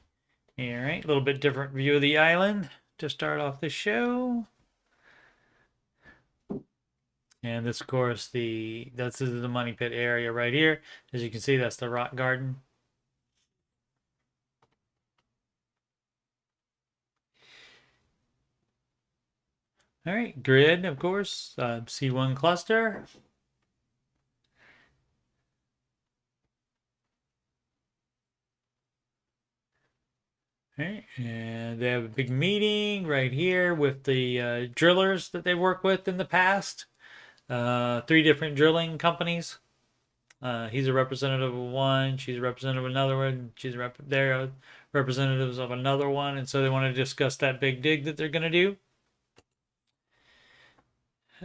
All right, a little bit different view of the island to start off the show. And this, of course, this is the money pit area right here. As you can see, that's the rock garden. All right, grid, of course, C1 cluster. All right, and they have a big meeting right here with the drillers that they worked with in the past. 3 different drilling companies. He's a representative of one. She's a representative of another one. They're representatives of another one, and so they want to discuss that big dig that they're going to do.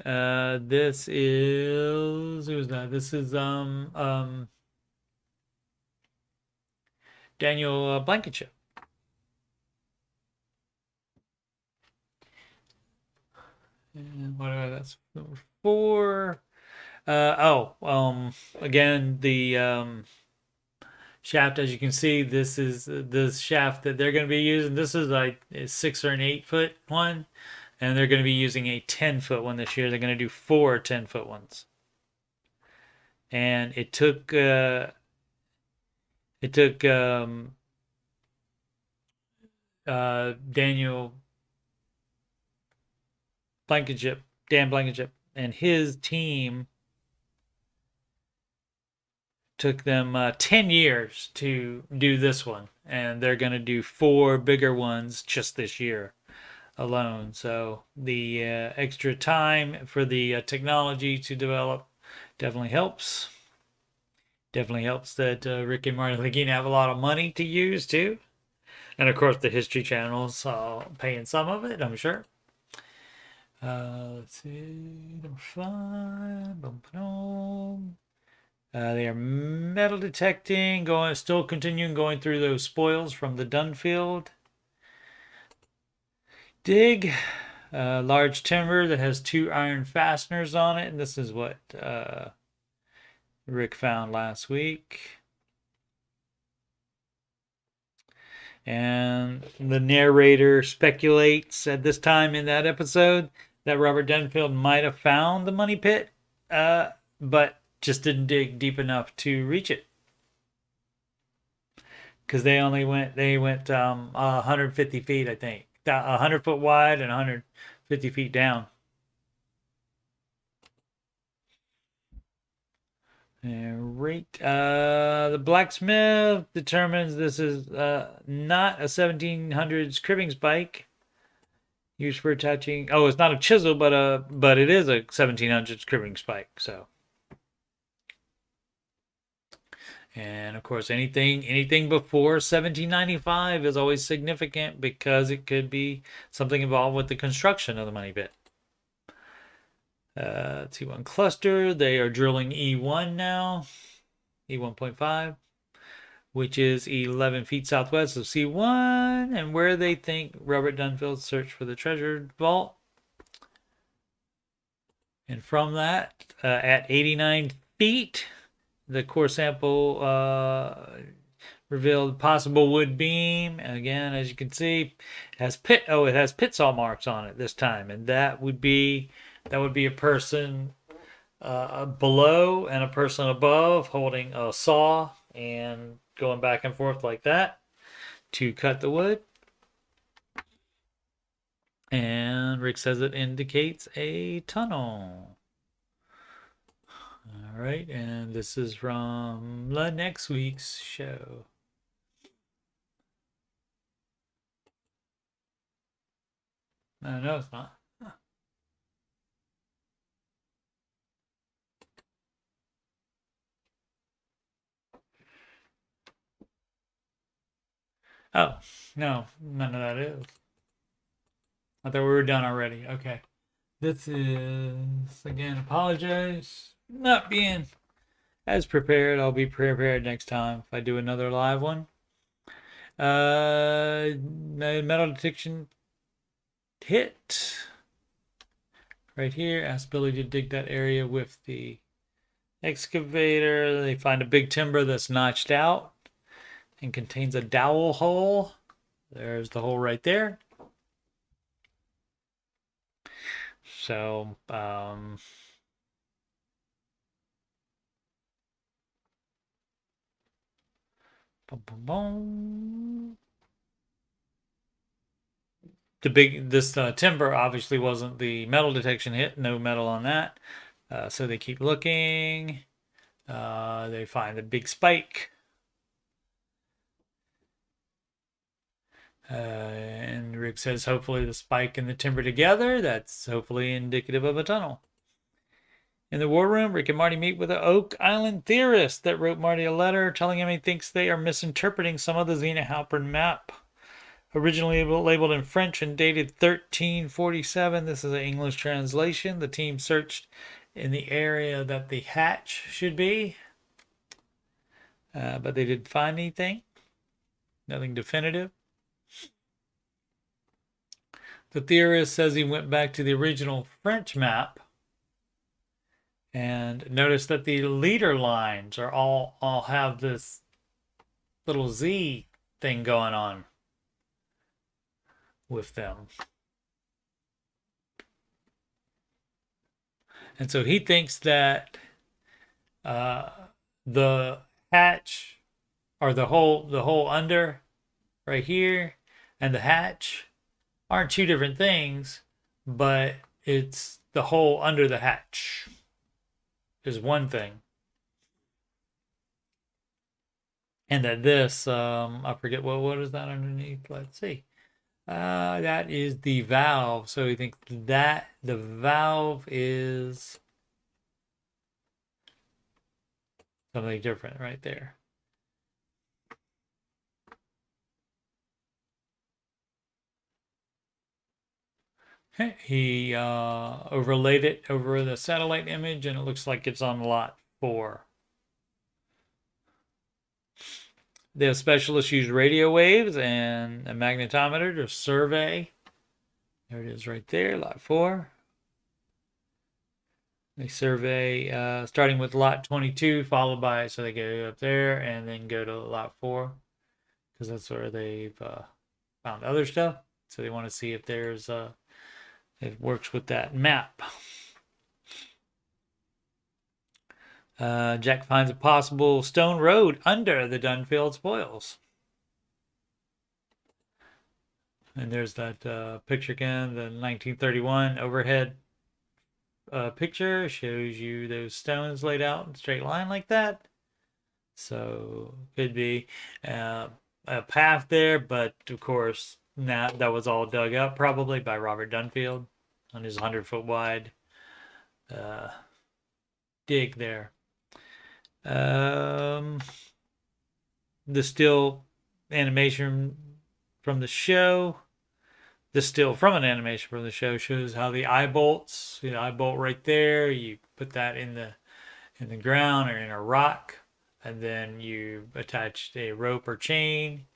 This is who's that? This is Daniel Blankenship. And that's number 4. Again, the shaft, as you can see, this is the shaft that they're going to be using. This is like a 6 or an 8 foot one, and they're going to be using a 10-foot one this year. They're going to do 4 10-foot ones. And it took Daniel Blankenship, Dan Blankenship, and his team took them 10 years to do this one, and they're going to do 4 bigger ones just this year alone. So the extra time for the technology to develop definitely helps. Definitely helps that Rick and Marty Lagina have a lot of money to use too, and of course the History Channel's paying some of it, I'm sure. Let's see, number 5. They are metal detecting, still continuing going through those spoils from the Dunfield. dig. Large timber that has 2 iron fasteners on it, and this is what Rick found last week. And the narrator speculates at this time in that episode that Robert Dunfield might have found the money pit, but just didn't dig deep enough to reach it. Because they went 150 feet, I think. 100 foot wide and 150 feet down. Right. The blacksmith determines this is not a 1700s cribbing spike used for attaching. Oh, it's not a chisel, but it is a 1700s cribbing spike. So, and of course, anything before 1795 is always significant because it could be something involved with the construction of the money pit. T1 cluster, they are drilling E1 now, E1.5, which is 11 feet southwest of C1, and where they think Robert Dunfield searched for the treasure vault. And from that, at 89 feet, the core sample revealed possible wood beam. Again, as you can see, it has pit saw marks on it this time, and that would be a person below and a person above holding a saw and going back and forth like that to cut the wood. And Rick says it indicates a tunnel. All right, and this is from the next week's show. No, it's not. Oh, no, none of that is. I thought we were done already. Okay. This is, again, apologize. Not being as prepared. I'll be prepared next time if I do another live one. Metal detection hit. Right here. Ask Billy to dig that area with the excavator. They find a big timber that's notched out and contains a dowel hole. There's the hole right there. So, this timber obviously wasn't the metal detection hit. No metal on that. So they keep looking. They find a big spike. And Rick says, hopefully the spike and the timber together, that's hopefully indicative of a tunnel. In the war room, Rick and Marty meet with an Oak Island theorist that wrote Marty a letter telling him he thinks they are misinterpreting some of the Xena Halpern map. Originally labeled in French and dated 1347, this is an English translation. The team searched in the area that the hatch should be, but they didn't find anything. Nothing definitive. The theorist says he went back to the original French map and noticed that the leader lines are all have this little Z thing going on with them. And so he thinks that the hatch or the hole under right here and the hatch aren't two different things, but it's the hole under the hatch is one thing. And that this, I forget what is that underneath? Let's see. That is the valve. So we think that the valve is something different right there. He overlaid it over the satellite image, and it looks like it's on lot 4. The specialists use radio waves and a magnetometer to survey There it is right there, lot 4. They survey starting with lot 22, followed by, so they go up there and then go to lot 4 because that's where they've found other stuff. So they want to see if there's it works with that map. Jack finds a possible stone road under the Dunfield spoils. And there's that picture again, the 1931 overhead picture. Shows you those stones laid out in a straight line like that. So could be a path there, but of course that was all dug up probably by Robert Dunfield on his 100-foot wide dig there. The still animation from the show. The still from an animation from the show shows how the eye bolts, the eye bolt right there, you put that in the ground or in a rock, and then you attach a rope or chain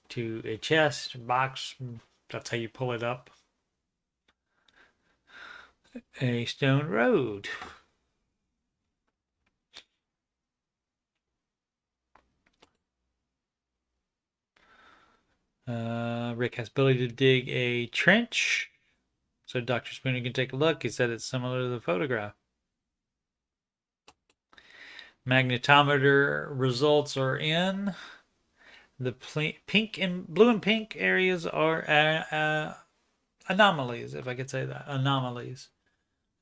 to a chest, box. That's how you pull it up. A stone road. Rick has ability to dig a trench, so Dr. Spooner can take a look. He said it's similar to the photograph. Magnetometer results are in. The pink and blue and pink areas are anomalies, if I could say that, anomalies.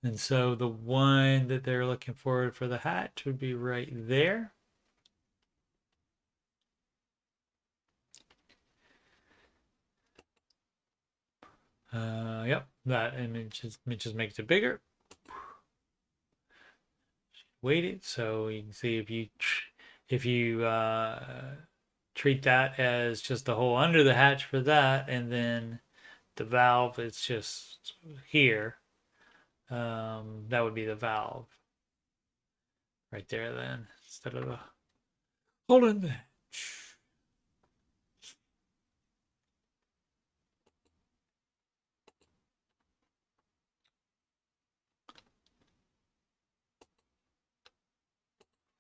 And so the one that they're looking for the hatch would be right there. Yep, that image just makes it bigger. Weight it so you can see if you treat that as just the hole under the hatch for that, and then the valve is just here. That would be the valve right there then, instead of the hole in the hatch.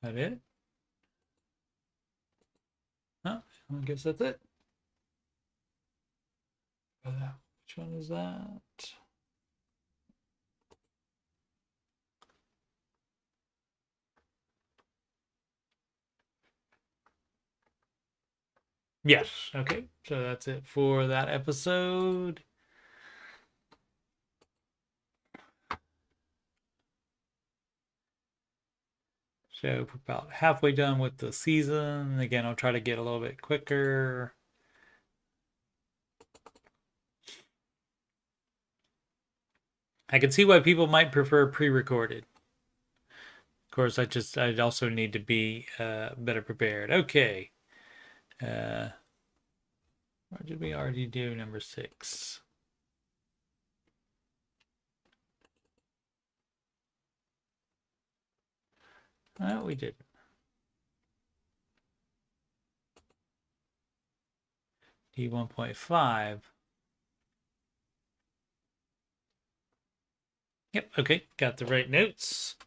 That it? Oh, I guess that's it. Which one is that? Yes. Okay. So that's it for that episode. So we're about halfway done with the season. Again, I'll try to get a little bit quicker. I can see why people might prefer pre-recorded. Of course, I also need to be better prepared. Okay. Where did we already do number 6? No, we didn't. D1.5. Yep, okay, got the right notes.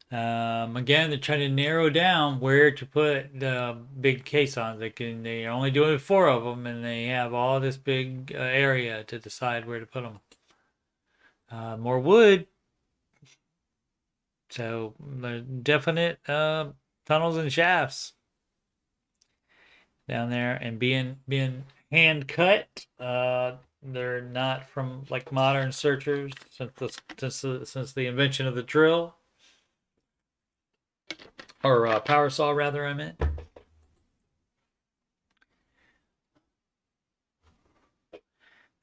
Again, they're trying to narrow down where to put the big caissons. They're only doing 4 of them, and they have all this big area to decide where to put them. More wood. So, definite tunnels and shafts down there, and being hand cut. They're not from like modern searchers since the invention of the drill, or power saw rather, I meant.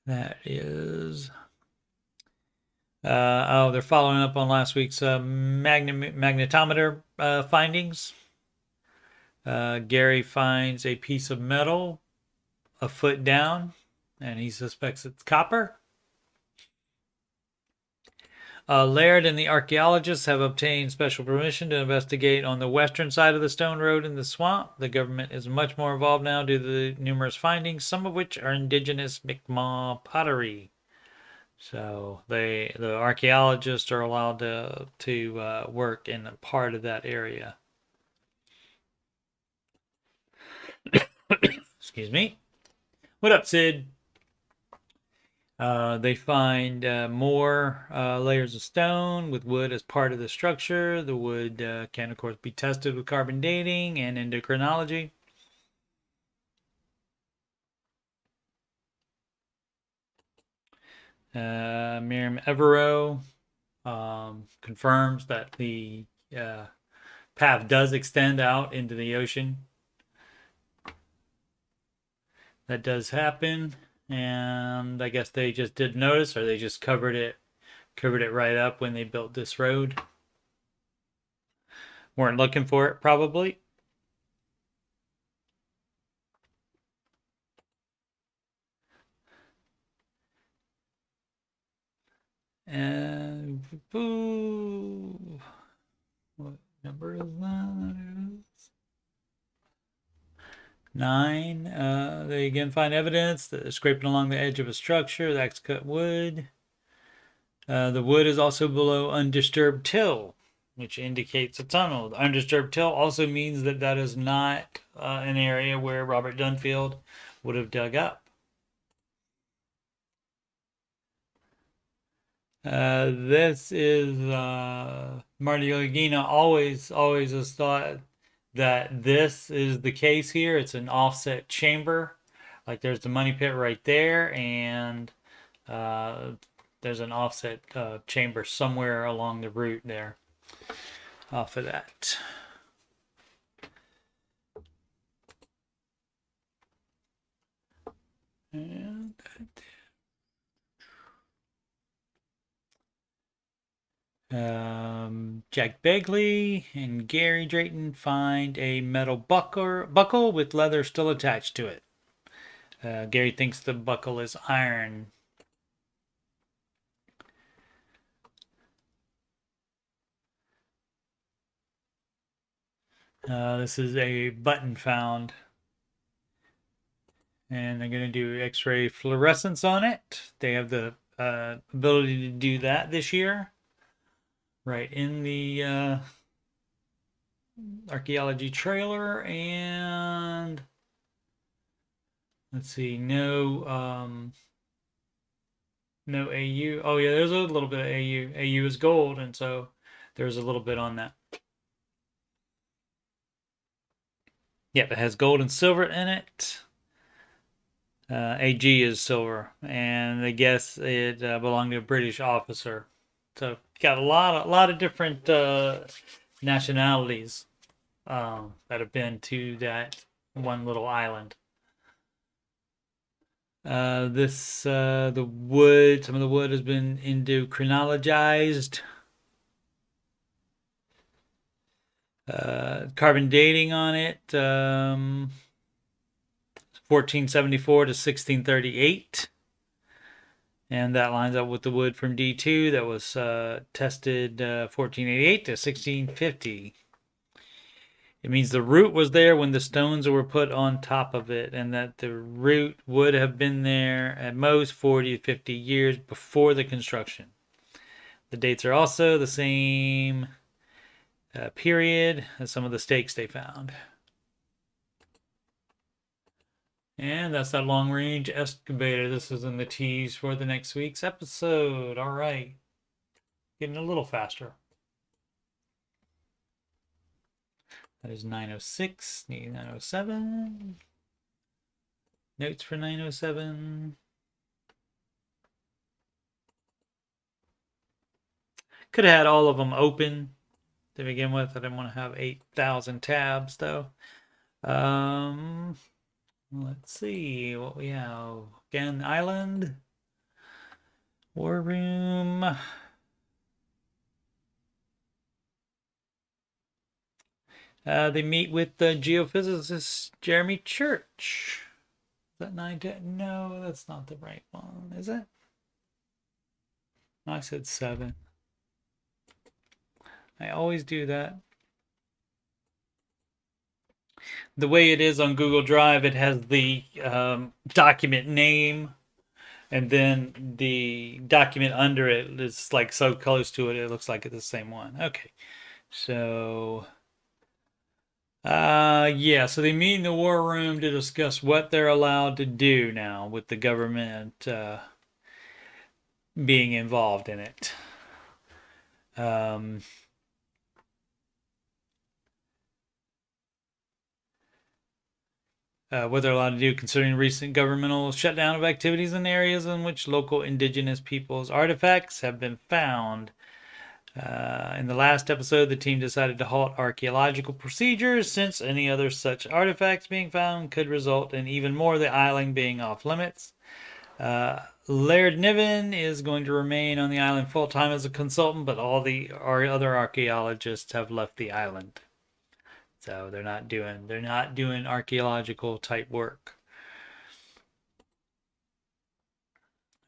That is they're following up on last week's magnetometer findings. Gary finds a piece of metal a foot down, and he suspects it's copper. Laird and the archaeologists have obtained special permission to investigate on the western side of the stone road in the swamp. The government is much more involved now due to the numerous findings, some of which are indigenous Mi'kmaq pottery. So the archaeologists are allowed to work in a part of that area. Excuse me. What up, Sid? They find more layers of stone with wood as part of the structure. The wood can, of course, be tested with carbon dating and endocrinology. Miriam Evero confirms that the path does extend out into the ocean. That does happen, and I guess they just didn't notice, or they just covered it right up when they built this road. Weren't looking for it, probably. And boo. What number is that? 9. They again find evidence that they're scraping along the edge of a structure. That's cut wood. The wood is also below undisturbed till, which indicates a tunnel. The undisturbed till also means that that is not an area where Robert Dunfield would have dug up. This is Marty Lagina always has thought that this is the case here. It's an offset chamber. Like there's the money pit right there, and there's an offset chamber somewhere along the route there off of that. And Jack Begley and Gary Drayton find a metal buckle with leather still attached to it. Gary thinks the buckle is iron. This is a button found. And they're going to do X-ray fluorescence on it. They have the ability to do that this year. Right in the archaeology trailer. And let's see, no AU. Oh yeah, there's a little bit of AU. AU is gold, and so there's a little bit on that. Yep, it has gold and silver in it. AG is silver, and I guess it belonged to a British officer. So got a lot of different nationalities that have been to that one little island. The wood, some of the wood has been endocrinologized. Carbon dating on it, 1474 to 1638. And that lines up with the wood from D2 that was tested 1488 to 1650. It means the root was there when the stones were put on top of it, and that the root would have been there at most 40 to 50 years before the construction. The dates are also the same period as some of the stakes they found. And that's that long range excavator. This is in the tease for the next week's episode. All right. Getting a little faster. That is 906. Need 907. Notes for 907. Could have had all of them open to begin with. I didn't want to have 8,000 tabs though. Let's see what we have. Again, Island. War Room. They meet with the geophysicist Jeremy Church. Is that 910? No, that's not the right one, is it? I said 7. I always do that. The way it is on Google Drive, it has the document name, and then the document under it is like so close to it, it looks like it's the same one. Okay, so yeah, so they meet in the war room to discuss what they're allowed to do now with the government being involved in it. What they're allowed to do concerning recent governmental shutdown of activities in areas in which local indigenous peoples' artifacts have been found. In the last episode, the team decided to halt archaeological procedures since any other such artifacts being found could result in even more of the island being off limits. Laird Niven is going to remain on the island full time as a consultant, but all the other archaeologists have left the island. So they're not doing archaeological type work.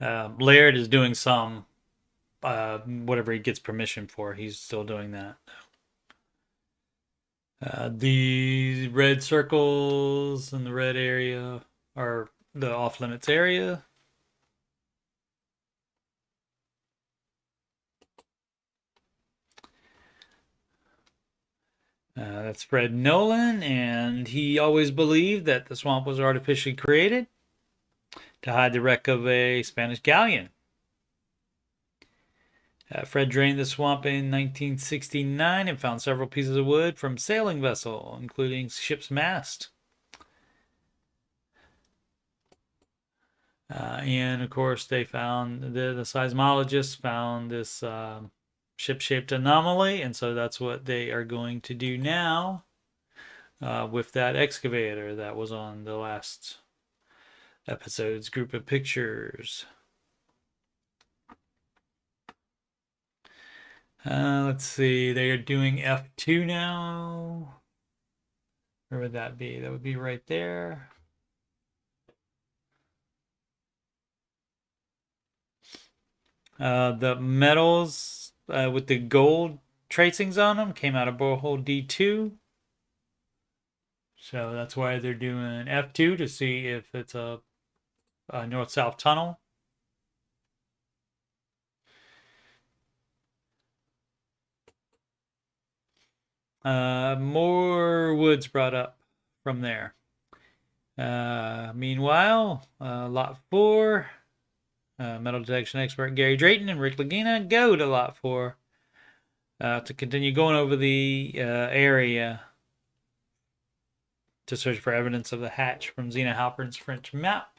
Laird is doing some whatever he gets permission for. He's still doing that. The red circles in the red area are the off limits area. That's Fred Nolan, and he always believed that the swamp was artificially created to hide the wreck of a Spanish galleon. Fred drained the swamp in 1969 and found several pieces of wood from sailing vessel, including ship's mast. And of course, they found the seismologists found this ship-shaped anomaly, and so that's what they are going to do now with that excavator that was on the last episode's group of pictures. Let's see, they are doing F2 now. Where would that be? That would be right there. The metals with the gold tracings on them came out of Borehole D2. So that's why they're doing F2 to see if it's a north-south tunnel. More woods brought up from there. Meanwhile, Lot 4, metal detection expert Gary Drayton and Rick Lagina go to Lot 4 to continue going over the area to search for evidence of the hatch from Zena Halpern's French map.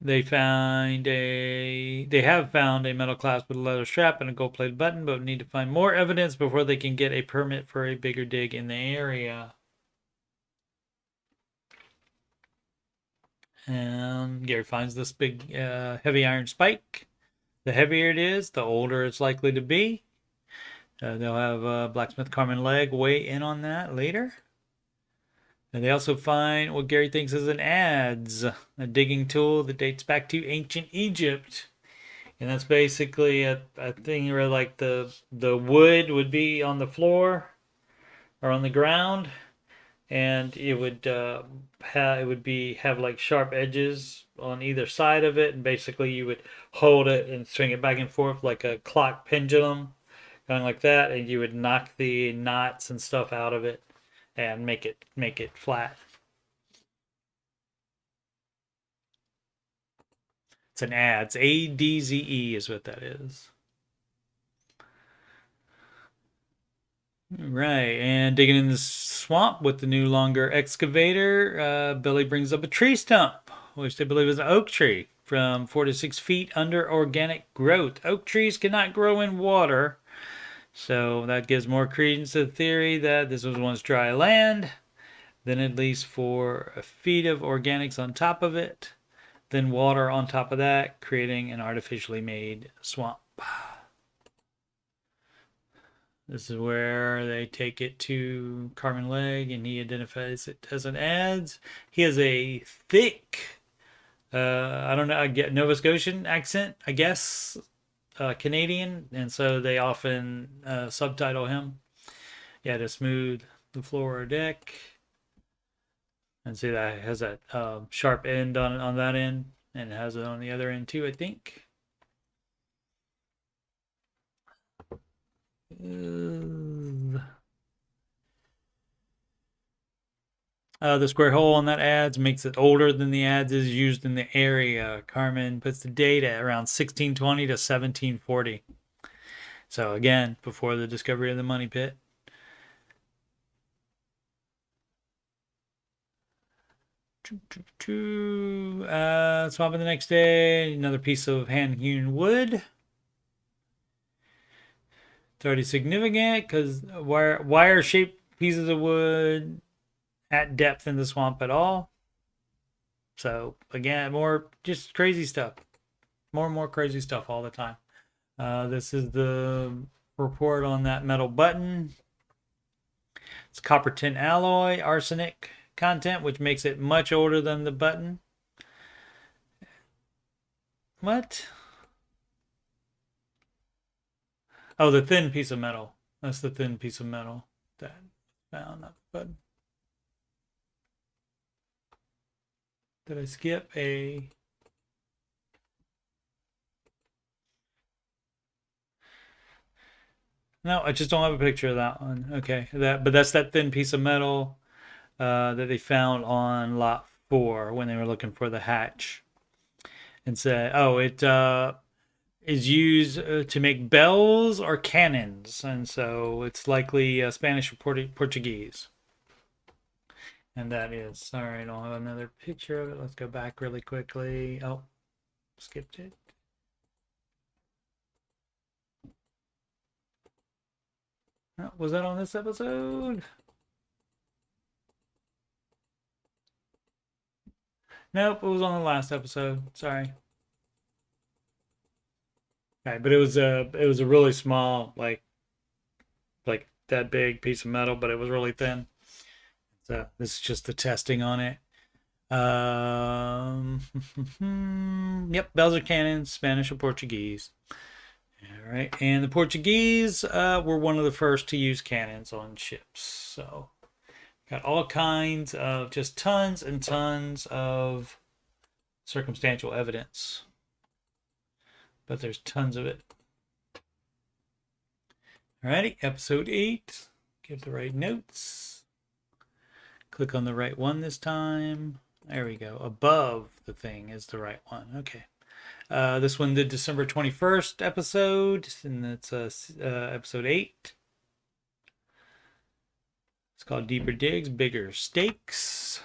They have found a metal clasp with a leather strap and a gold-plated button, but need to find more evidence before they can get a permit for a bigger dig in the area. And Gary finds this big heavy iron spike. The heavier it is, the older it's likely to be. They'll have blacksmith Carmen Legg weigh in on that later. And they also find what Gary thinks is an adze, a digging tool that dates back to ancient Egypt. And that's basically a thing where like the wood would be on the floor or on the ground, and it would have like sharp edges on either side of it, and basically you would hold it and swing it back and forth like a clock pendulum, going like that, and you would knock the knots and stuff out of it and make it flat. It's an adze. ADZE is what that is. Right, and digging in the swamp with the new longer excavator, Billy brings up a tree stump, which they believe is an oak tree from 4 to 6 feet under organic growth. Oak trees cannot grow in water, so that gives more credence to the theory that this was once dry land, then at least 4 feet of organics on top of it, then water on top of that, creating an artificially made swamp. This is where they take it to Carmen Legg, and he identifies it as an adze. He has a thick, I don't know, I get Nova Scotian accent, I guess. Canadian, and so they often subtitle him. Yeah, to smooth the floor or deck. And see that it has that sharp end on that end, and it has it on the other end too, I think. The square hole on that ads makes it older than the ads is used in the area. Carmen puts the date at around 1620 to 1740. So again, before the discovery of the money pit. Swapping the next day, another piece of hand-hewn wood. It's already significant because wire-shaped pieces of wood at depth in the swamp at all. So again, more just crazy stuff. More and more crazy stuff all the time. This is the report on that metal button. It's copper tin alloy, arsenic content, which makes it much older than the button. What? Oh, the thin piece of metal. That's the thin piece of metal that found, not the button. Did I skip a... No, I just don't have a picture of that one. Okay, but that's that thin piece of metal that they found on lot 4 when they were looking for the hatch. And said, oh, it is used to make bells or cannons, and so it's likely Spanish or Portuguese. And that is, sorry, I don't have another picture of it. Let's go back really quickly. Oh, skipped it. Oh, was that on this episode? Nope, it was on the last episode. Sorry. Okay, but it was a really small, like that big piece of metal, but it was really thin. So this is just the testing on it. Yep, bells or cannons, Spanish or Portuguese. All right, and the Portuguese were one of the first to use cannons on ships. So got all kinds of, just tons and tons of circumstantial evidence. But there's tons of it. Alrighty, episode 8. Give the right notes. Click on the right one this time. There we go. Above the thing is the right one. Okay. This one, the December 21st episode, and it's episode 8. It's called Deeper Digs, Bigger Stakes.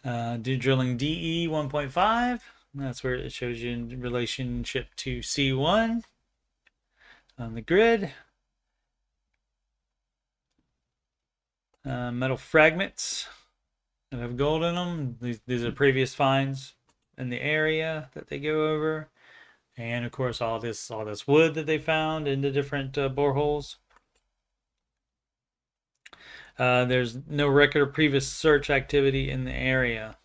Do drilling DE 1.5. That's where it shows you in relationship to C1 on the grid. Metal fragments that have gold in them. These are previous finds in the area that they go over, and of course all this wood that they found in the different boreholes. There's no record of previous search activity in the area.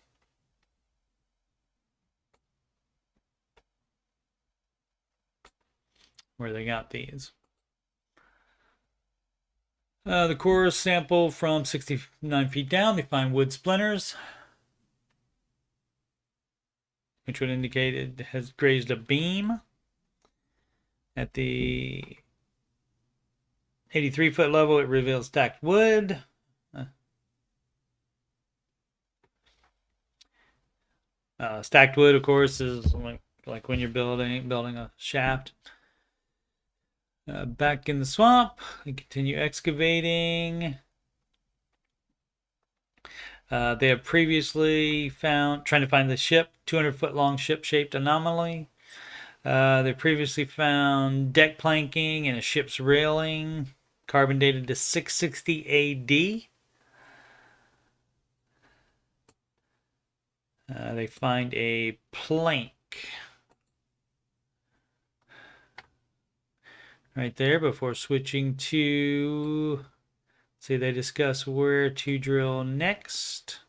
Where they got these. The core sample from 69 feet down. They find wood splinters, which would indicate it has grazed a beam. At the 83-foot level, it reveals stacked wood. Stacked wood, of course, is like when you're building a shaft. Back in the swamp, they continue excavating. They have previously found, trying to find the ship, 200-foot long ship-shaped anomaly. They previously found deck planking and a ship's railing, carbon dated to 660 AD. They find a plank right there before switching to, see, they discuss where to drill next.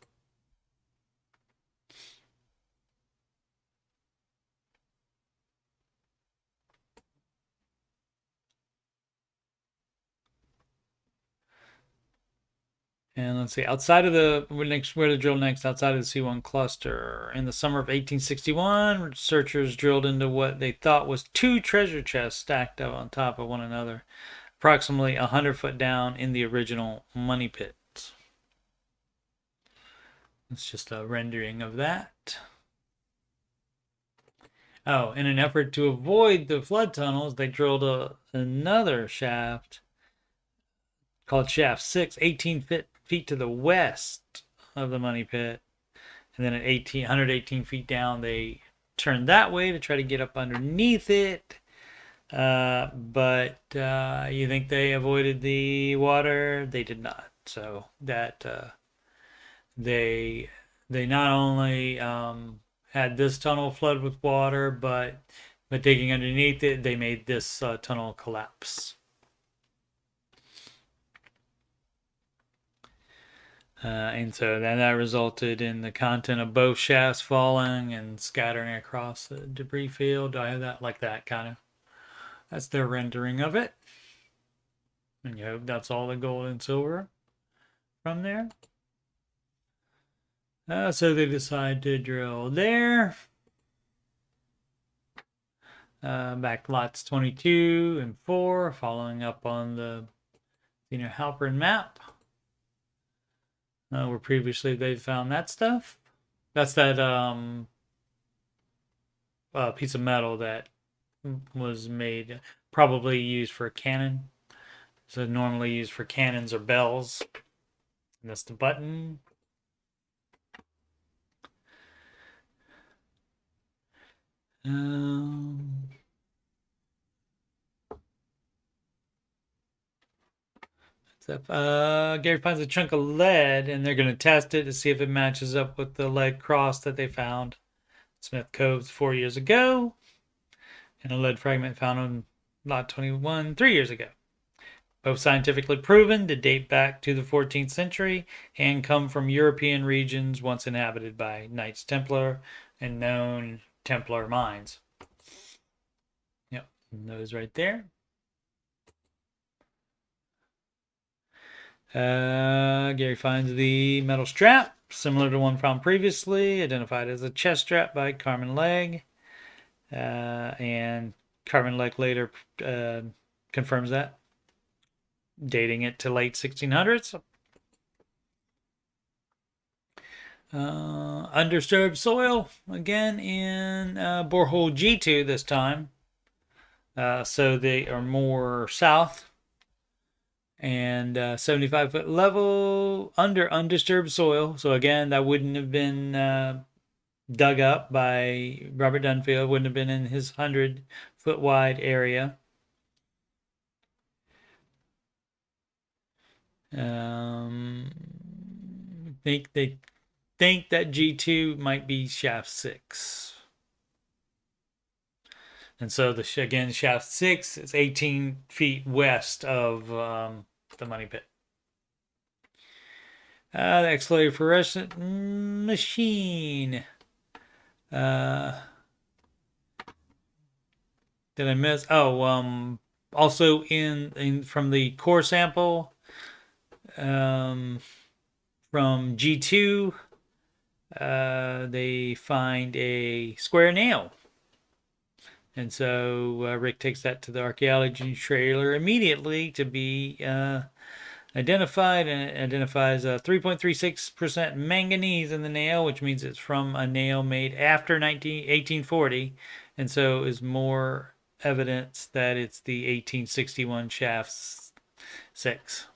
And let's see, outside of the where to drill next, outside of the C1 cluster. In the summer of 1861, researchers drilled into what they thought was two treasure chests stacked up on top of one another, approximately 100 foot down in the original money pit. It's just a rendering of that. Oh, in an effort to avoid the flood tunnels, they drilled another shaft called Shaft 6, 18 feet to the west of the money pit. And then at 118 feet down, they turned that way to try to get up underneath it. But you think they avoided the water? They did not. So that they not only had this tunnel flood with water, but digging underneath it, they made this tunnel collapse. And so then that resulted in the content of both shafts falling and scattering across the debris field. I have that like that kind of. That's their rendering of it. And you hope that's all the gold and silver from there. So they decide to drill there. Back lots 22 and 4, following up on the Halpern map. Where previously they found that stuff. That's that piece of metal that was made, probably used for a cannon. So normally used for cannons or bells. And that's the button. Gary finds a chunk of lead, and they're going to test it to see if it matches up with the lead cross that they found Smith Cove 4 years ago, and a lead fragment found on Lot 21 3 years ago. Both scientifically proven to date back to the 14th century and come from European regions once inhabited by Knights Templar and known Templar mines. Yep, those right there. Gary finds the metal strap, similar to one found previously, identified as a chest strap by Carmen Legg. And Carmen Legg later confirms that, dating it to late 1600s. Undisturbed soil, again in Borehole G2 this time. So they are more south. And 75-foot level under undisturbed soil. So again, that wouldn't have been dug up by Robert Dunfield. Wouldn't have been in his 100-foot wide area. They think that G2 might be shaft 6. And so again, shaft 6 is 18 feet west of the money pit. The X-ray fluorescent machine. Did I miss? Oh, also in from the core sample, from G2, they find a square nail. And so Rick takes that to the archaeology trailer immediately to be identified, and it identifies 3.36% manganese in the nail, which means it's from a nail made after 1840, and so is more evidence that it's the 1861 shaft 6.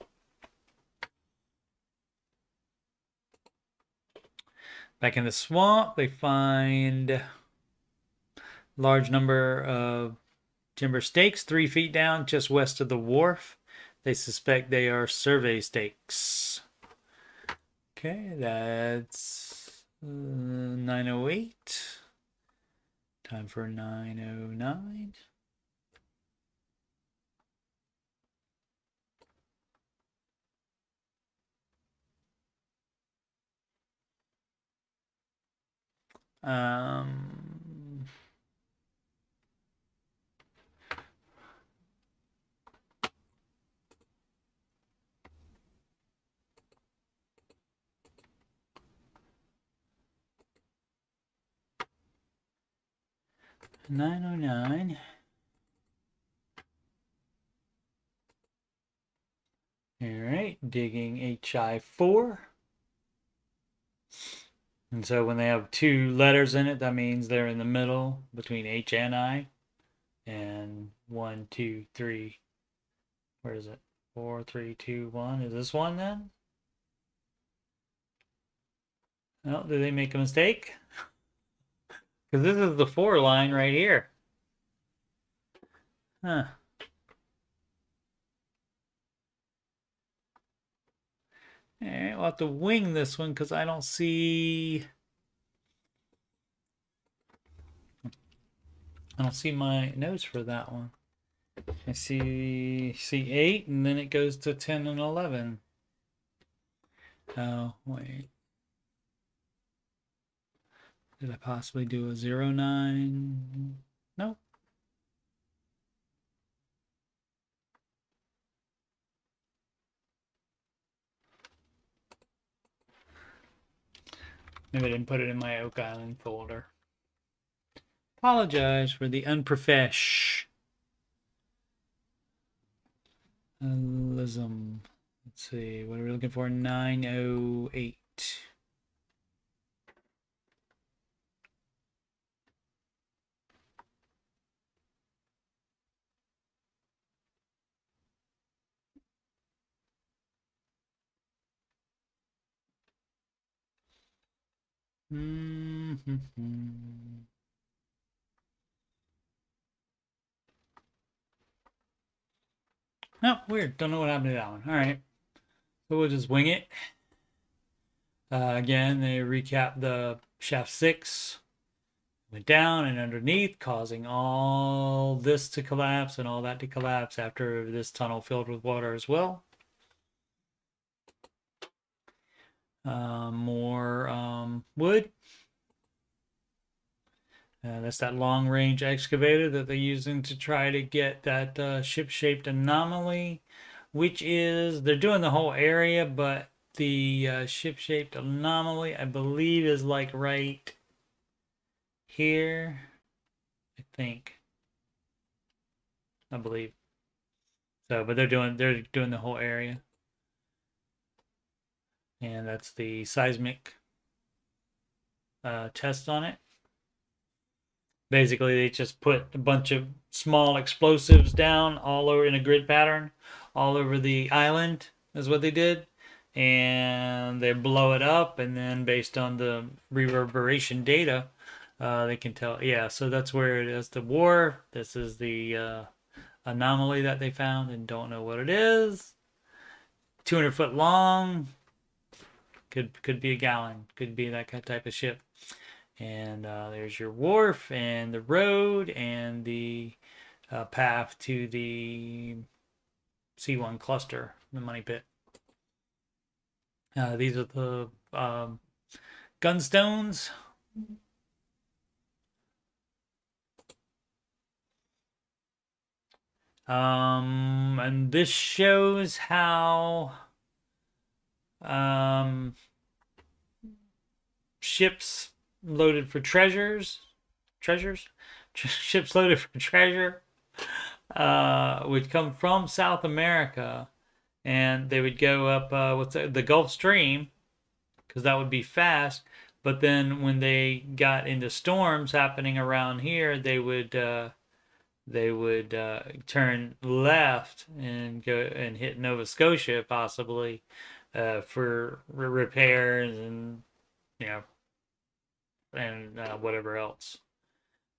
Back in the swamp, they find large number of timber stakes 3 feet down just west of the wharf. They suspect they are survey stakes. Okay, that's 9:08. Time for 9:09. 909. All right, digging HI4. And so when they have two letters in it, that means they're in the middle between H and I. And 1, 2, 3. Where is it? 4, 3, 2, 1. Is this one then? Oh, did they make a mistake? Because this is the 4 line right here. Huh. All right, we'll have to wing this one because I don't see my notes for that one. I see 8 and then it goes to 10 and 11. Oh, wait. Did I possibly do a 0, 9? Nope. Maybe I didn't put it in my Oak Island folder. Apologize for the unprofessionalism. Let's see, what are we looking for? 908. No, weird. Don't know what happened to that one. All right. So we'll just wing it. Again, they recap the shaft 6. Went down and underneath, causing all this to collapse and all that to collapse after this tunnel filled with water as well. More wood. That's that long-range excavator that they're using to try to get that ship-shaped anomaly, which is, they're doing the whole area, but the ship-shaped anomaly, I believe, is like right here, I think. I believe. So, but they're doing the whole area. And that's the seismic test on it. Basically, they just put a bunch of small explosives down all over in a grid pattern, all over the island, is what they did. And they blow it up, and then based on the reverberation data, they can tell, yeah, so that's where it is, the war. This is the anomaly that they found and don't know what it is. 200 foot long. Could be a gallon. Could be that type of ship. And there's your wharf and the road and the path to the C1 cluster, the money pit. These are the gunstones. And this shows how ships loaded for ships loaded for treasure would come from South America, and they would go up the Gulf Stream, because that would be fast. But then when they got into storms happening around here, they would turn left and go and hit Nova Scotia possibly for repairs and whatever else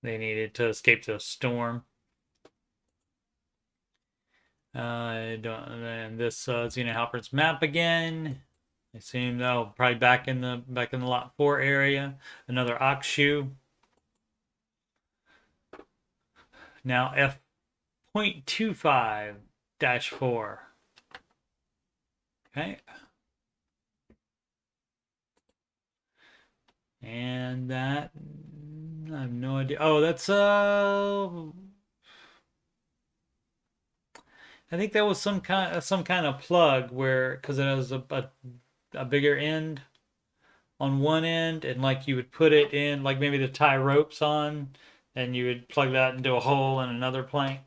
they needed to escape the storm. And this Xena Halpern's map again. I assume probably back in the lot 4 area. Another ox shoe. Now F.25-4. Okay. And that, I have no idea. Oh, that's I think that was some kind of plug where, because it has a bigger end on one end, and like you would put it in, like maybe to tie ropes on and you would plug that into a hole in another plank,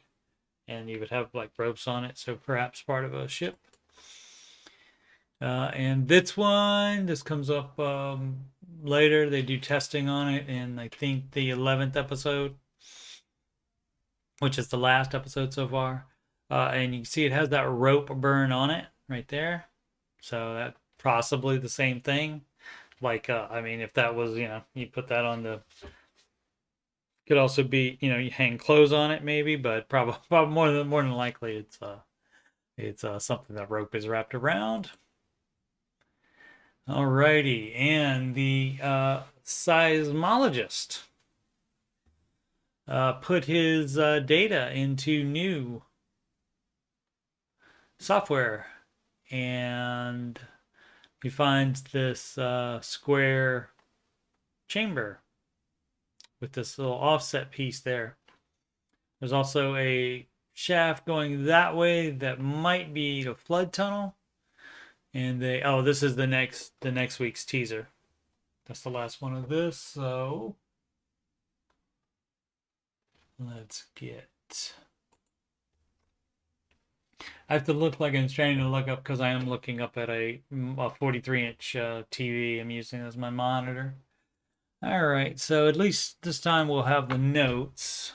and you would have like ropes on it, so perhaps part of a ship. And this comes up later. They do testing on it in, I think, the 11th episode, which is the last episode so far. And you can see it has that rope burn on it right there. So that's possibly the same thing. Like, I mean, if that was, you put that on the, could also be, you hang clothes on it maybe, but probably more than likely it's something that rope is wrapped around. Alrighty, and the seismologist put his data into new software, and he finds this square chamber with this little offset piece there. There's also a shaft going that way that might be a flood tunnel. And this is the next week's teaser. That's the last one of this, so let's get. I have to look like I'm trying to look up because I am looking up at a 43-inch TV I'm using as my monitor. All right, so at least this time we'll have the notes.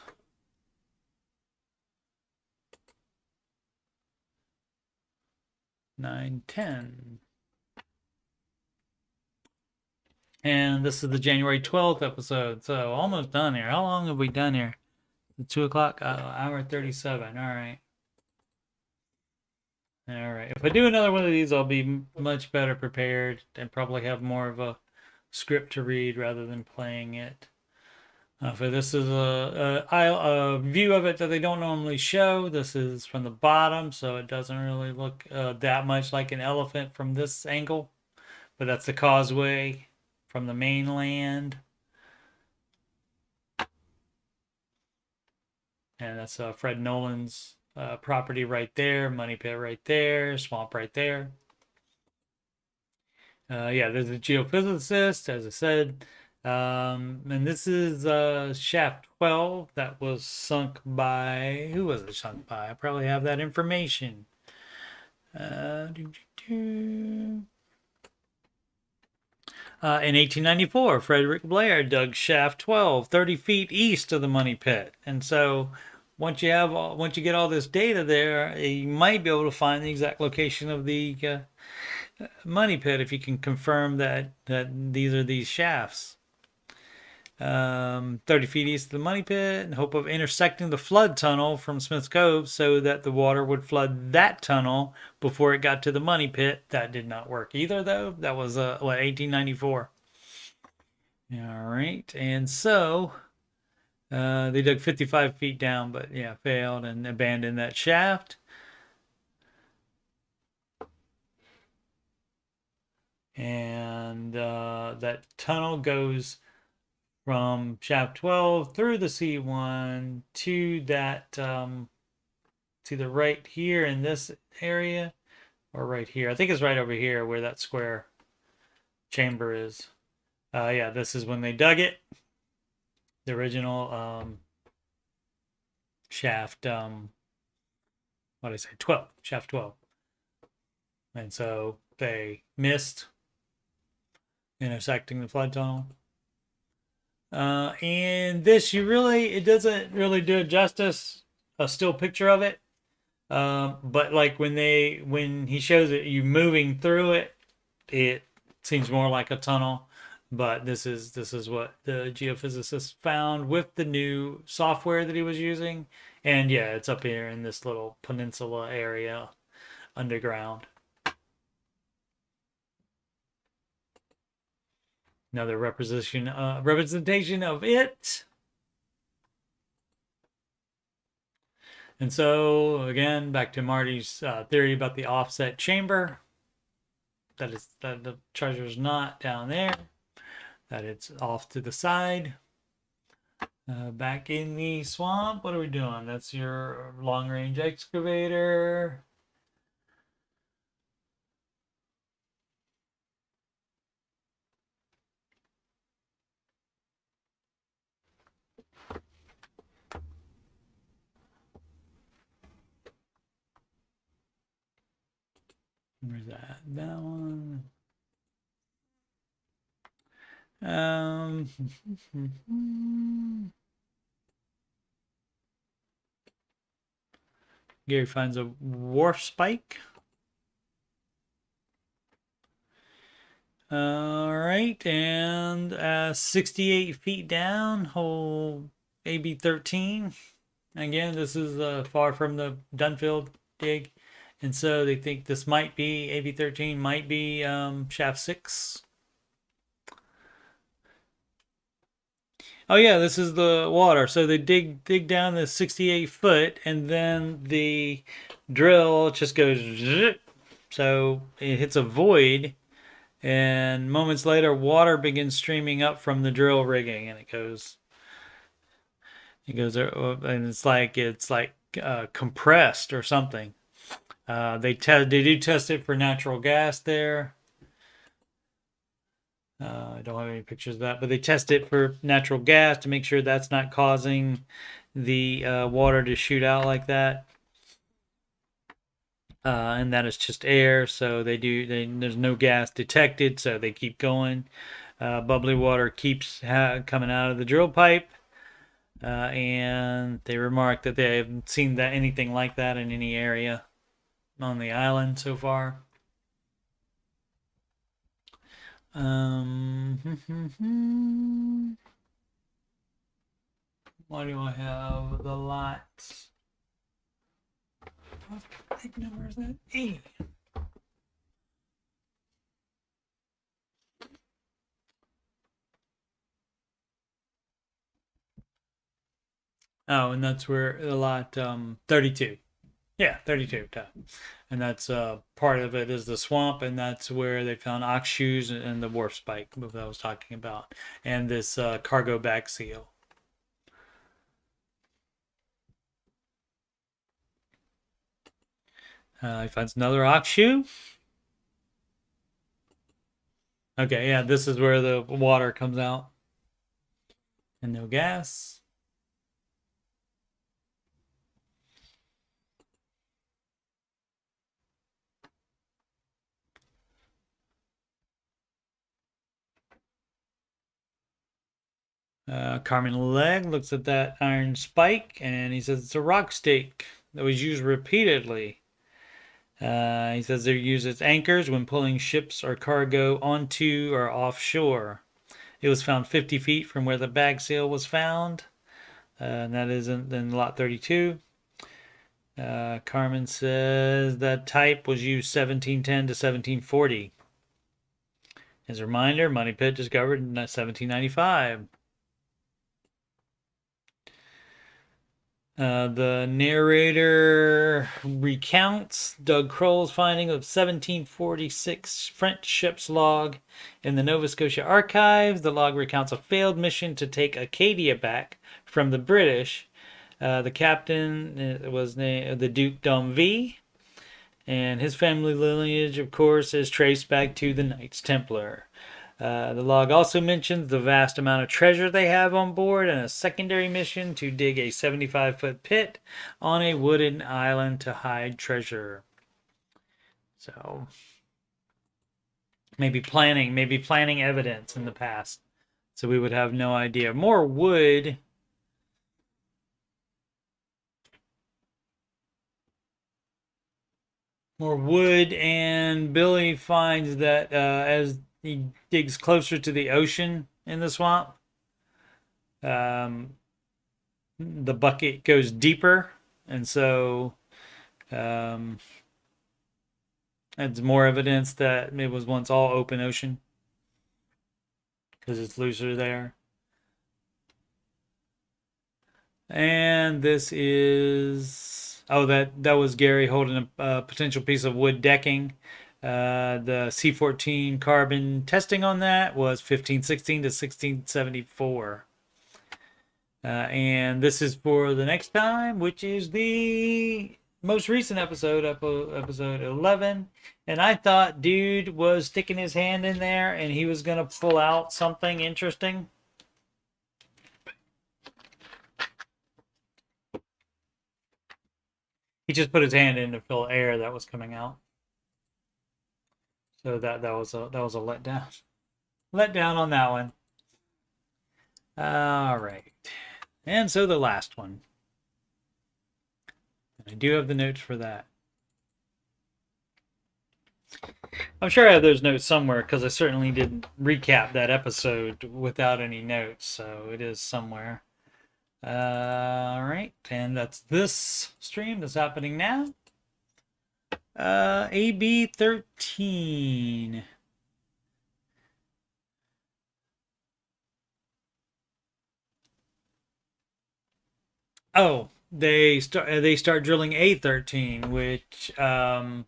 Nine, 10. And this is the January 12th episode, so almost done here. How long have we done here? 2 o'clock? Hour 37. All right. All right. If I do another one of these, I'll be much better prepared and probably have more of a script to read rather than playing it. For this is a view of it that they don't normally show. This is from the bottom, so it doesn't really look that much like an elephant from this angle. But that's the Causeway from the mainland. And that's Fred Nolan's property right there, money pit right there, swamp right there. There's a geophysicist, as I said. And this is shaft 12 that was sunk by, who was it sunk by? I probably have that information. In 1894, Frederick Blair dug shaft 12, 30 feet east of the money pit. And so once you get all this data there, you might be able to find the exact location of the money pit if you can confirm that these are these shafts. 30 feet east of the money pit, in hope of intersecting the flood tunnel from Smith's Cove so that the water would flood that tunnel before it got to the money pit. That did not work either, though. That was 1894. All right, and so they dug 55 feet down, but failed and abandoned that shaft. And that tunnel goes from shaft 12 through the C1 to that, to the right here in this area, or right here. I think it's right over here where that square chamber is. This is when they dug it. The original shaft, what did I say? 12, shaft 12. And so they missed intersecting the flood tunnel. And this, it doesn't really do it justice, a still picture of it. But like when he shows it, you moving through it, it seems more like a tunnel. But this is what the geophysicist found with the new software that he was using. And it's up here in this little peninsula area underground. Another representation of it. And so, again, back to Marty's theory about the offset chamber. That the treasure is not down there. That it's off to the side. Back in the swamp, what are we doing? That's your long-range excavator. Where's that? That one. Gary finds a wharf spike. All right, and 68 feet down, hole AB13. Again, this is far from the Dunfield dig, and so they think this might be AB13, might be shaft 6. Oh yeah, this is the water. So they dig down the 68 foot, and then the drill just goes zip. So it hits a void, and moments later, water begins streaming up from the drill rigging, and and it's like compressed or something. They do test it for natural gas there. I don't have any pictures of that, but they test it for natural gas to make sure that's not causing the water to shoot out like that. And that is just air, so there's no gas detected, so they keep going. Bubbly water keeps coming out of the drill pipe, and they remark that they haven't seen anything like that in any area on the island so far. Why do I have the lots? What heck number is that? E. Oh, and that's where the lot 32. Yeah, 32. And that's part of it is the swamp, and that's where they found ox shoes and the wharf spike that I was talking about, and this cargo bag seal. He finds another ox shoe. Okay, yeah, this is where the water comes out. And no gas. Carmen Leg looks at that iron spike, and he says it's a rock stake that was used repeatedly. He says they're used as anchors when pulling ships or cargo onto or offshore. It was found 50 feet from where the bag seal was found, and that is in lot 32. Carmen says that type was used 1710 to 1740. As a reminder, Money Pit discovered in 1795. The narrator recounts Doug Kroll's finding of 1746 French ship's log in the Nova Scotia archives. The log recounts a failed mission to take Acadia back from the British. The captain was named the Duc d'Envie, and his family lineage, of course, is traced back to the Knights Templar. The log also mentions the vast amount of treasure they have on board and a secondary mission to dig a 75-foot pit on a wooden island to hide treasure. So maybe planning evidence in the past, so we would have no idea. More wood. And Billy finds that as he digs closer to the ocean in the swamp, the bucket goes deeper, and so it's more evidence that it was once all open ocean because it's looser there. And this is that was Gary holding a potential piece of wood decking. The C14 carbon testing on that was 1516 to 1674. And this is for the next time, which is the most recent episode 11. And I thought dude was sticking his hand in there and he was going to pull out something interesting. He just put his hand in to fill air that was coming out. So that was a letdown. Letdown on that one. All right. And so the last one. I do have the notes for that. I'm sure I have those notes somewhere because I certainly didn't recap that episode without any notes, so it is somewhere. All right, and that's this stream that's happening now. AB 13. Oh, they start drilling A13, which I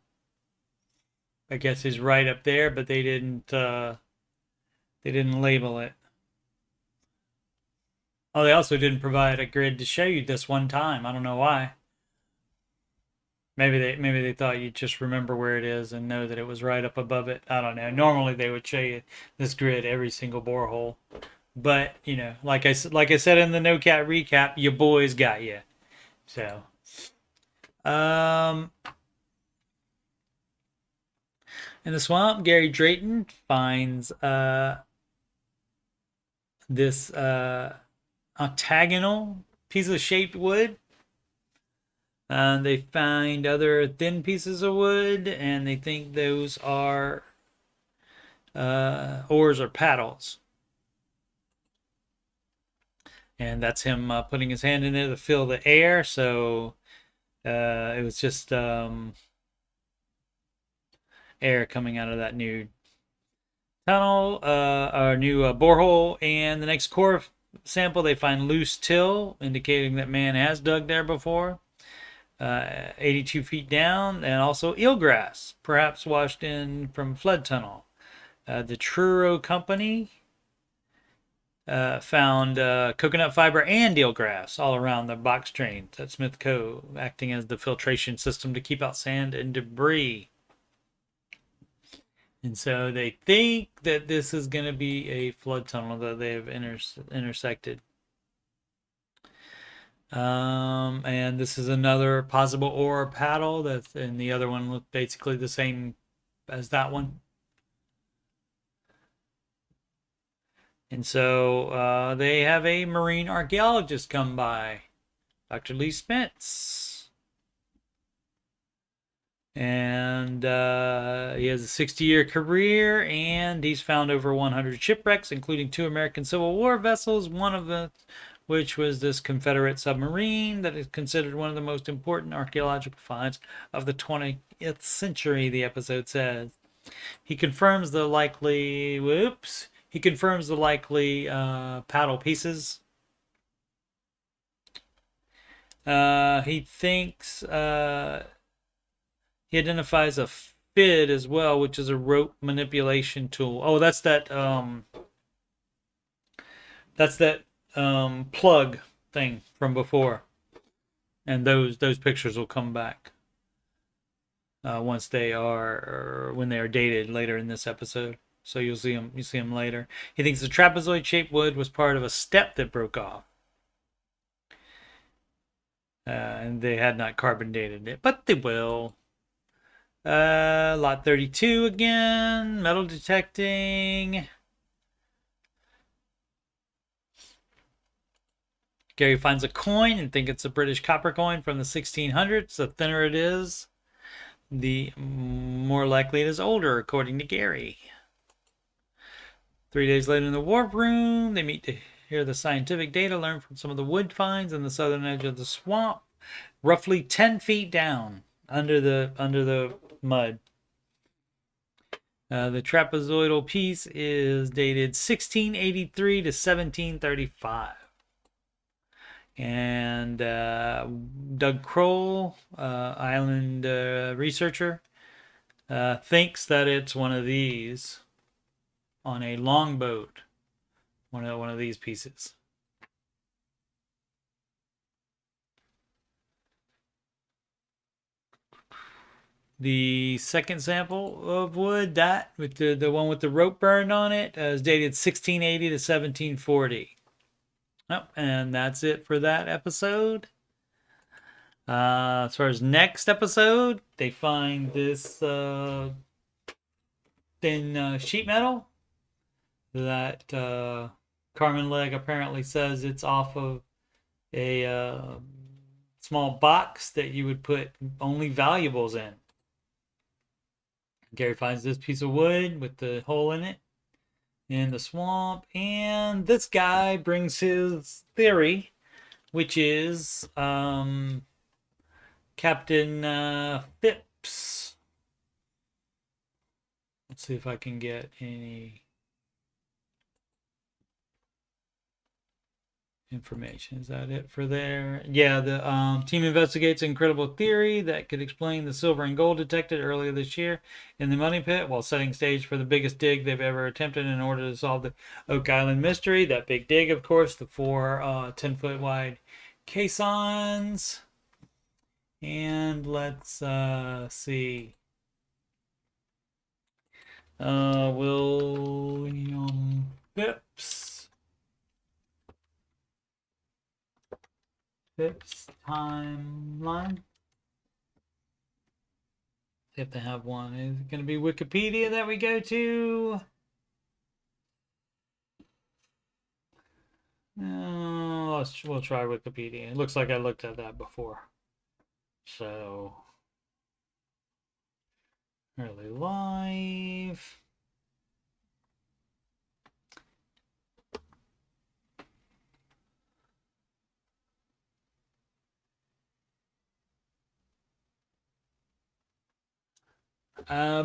guess is right up there, but they didn't label it. Oh, they also didn't provide a grid to show you this one time. I don't know why. Maybe they thought you'd just remember where it is and know that it was right up above it. I don't know. Normally they would show you this grid every single borehole, but you know, like I said in the No Cat recap, your boys got you. So, in the swamp, Gary Drayton finds this octagonal piece of shaped wood. They find other thin pieces of wood, and they think those are oars or paddles. And that's him putting his hand in there to fill the air. So it was just air coming out of that new tunnel, or new borehole. And the next core sample, they find loose till, indicating that man has dug there before. 82 feet down, and also eelgrass, perhaps washed in from flood tunnel. The Truro Company found coconut fiber and eelgrass all around the box drains at Smith Cove, acting as the filtration system to keep out sand and debris. And so they think that this is going to be a flood tunnel that they have intersected. And this is another possible oar paddle, and the other one looked basically the same as that one. And so they have a marine archaeologist come by, Dr. Lee Spence. And he has a 60-year career, and he's found over 100 shipwrecks, including 2 American Civil War vessels, one of the which was this Confederate submarine that is considered one of the most important archaeological finds of the 20th century, the episode says. He confirms the likely paddle pieces. He thinks he identifies a FID as well, which is a rope manipulation tool. Oh, that's that plug thing from before, and those pictures will come back once they are, or when they are dated later in this episode. So you'll see them later. He thinks the trapezoid-shaped wood was part of a step that broke off, and they had not carbon dated it, but they will. Lot 32 again, metal detecting. Gary finds a coin and thinks it's a British copper coin from the 1600s. The thinner it is, the more likely it is older, according to Gary. 3 days later in the warp room, they meet to hear the scientific data learned from some of the wood finds in the southern edge of the swamp, roughly 10 feet down under the mud. The trapezoidal piece is dated 1683 to 1735. And Doug Kroll, island researcher, thinks that it's one of these on a longboat, one of these pieces. The second sample of wood, that with the one with the rope burned on it, is dated 1680 to 1740. Oh, and that's it for that episode. As far as next episode, they find this in sheet metal that Carmen Leg apparently says it's off of a small box that you would put only valuables in. Gary finds this piece of wood with the hole in it in the swamp, and this guy brings his theory, which is Captain Phipps. Let's see if I can get any information. Is that it for there? Yeah, the team investigates an incredible theory that could explain the silver and gold detected earlier this year in the money pit while setting stage for the biggest dig they've ever attempted in order to solve the Oak Island mystery. That big dig, of course, the 4 10-foot wide caissons. And let's see. William Phipps. Phipps timeline. They have to have one. Is it going to be Wikipedia that we go to? No, we'll try Wikipedia. It looks like I looked at that before. So, early live.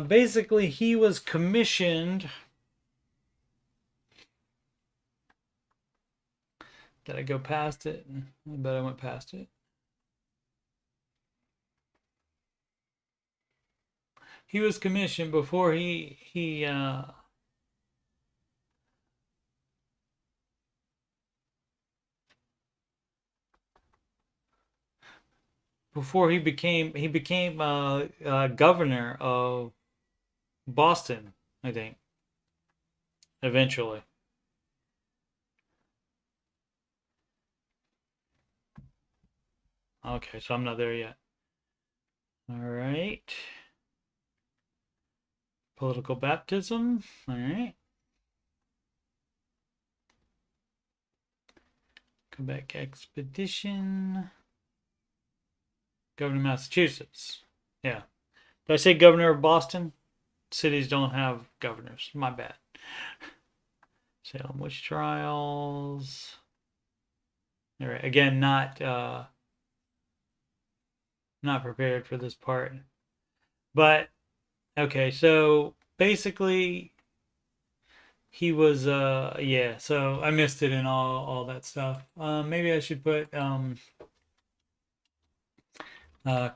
Basically, he was commissioned. Did I go past it? I bet I went past it. He was commissioned before before he became governor of Boston, I think. Eventually. Okay, so I'm not there yet. All right. Political baptism. All right. Quebec expedition. Governor of Massachusetts. Yeah. Did I say governor of Boston? Cities don't have governors. My bad. Salem witch trials. All right. Again, not prepared for this part. But okay, so basically he was yeah, so I missed it in all that stuff. Maybe I should put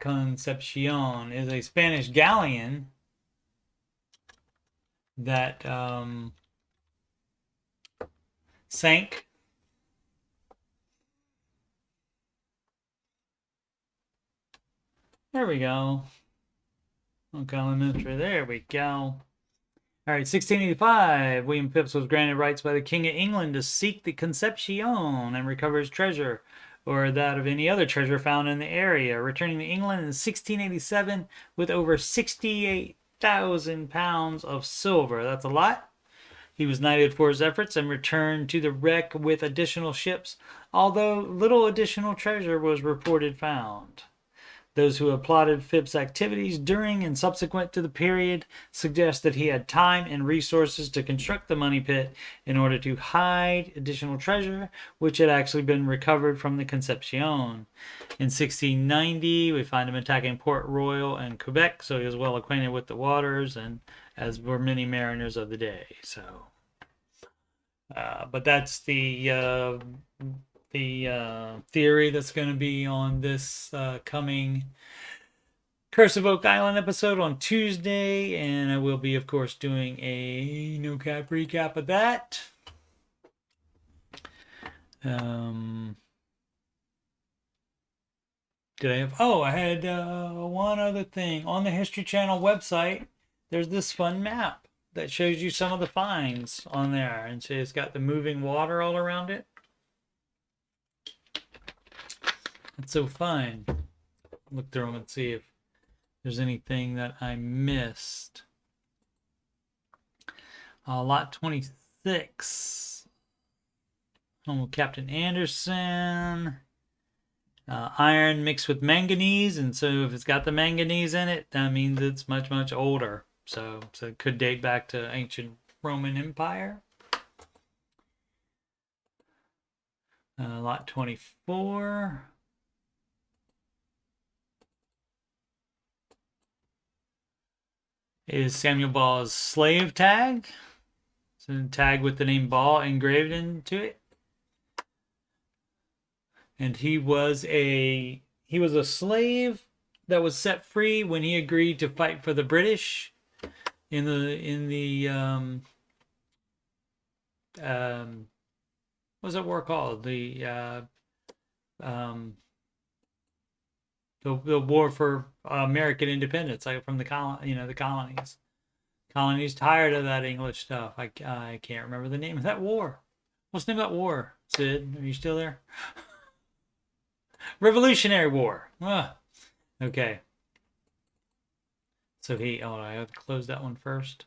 Concepcion is a Spanish galleon that sank. There we go. Okay, elementary. There we go. All right, 1685. William Phipps was granted rights by the King of England to seek the Concepcion and recover his treasure, or that of any other treasure found in the area, returning to England in 1687 with over 68,000 pounds of silver. That's a lot. He was knighted for his efforts and returned to the wreck with additional ships, although little additional treasure was reported found. Those who applauded Phipps' activities during and subsequent to the period suggest that he had time and resources to construct the money pit in order to hide additional treasure, which had actually been recovered from the Concepcion. In 1690, we find him attacking Port Royal and Quebec, so he was well acquainted with the waters, and as were many mariners of the day. So, but that's the theory that's going to be on this coming Curse of Oak Island episode on Tuesday, and I will be, of course, doing a no-cap recap of that. Did I have... Oh, I had one other thing. On the History Channel website, there's this fun map that shows you some of the finds on there, and so it's got the moving water all around it. It's so fun. Look through them and see if there's anything that I missed. Lot 26. Home of Captain Anderson. Iron mixed with manganese, and so if it's got the manganese in it, that means it's much, much older. So it could date back to ancient Roman Empire. Lot 24. Is Samuel Ball's slave tag. So a tag with the name Ball engraved into it. And he was a slave that was set free when he agreed to fight for the British in the what's that war called? The war for American independence, like from the the colonies. Colonies tired of that English stuff. I can't remember the name of that war. What's the name of that war? Sid, are you still there? Revolutionary War. Okay. So I have to close that one first.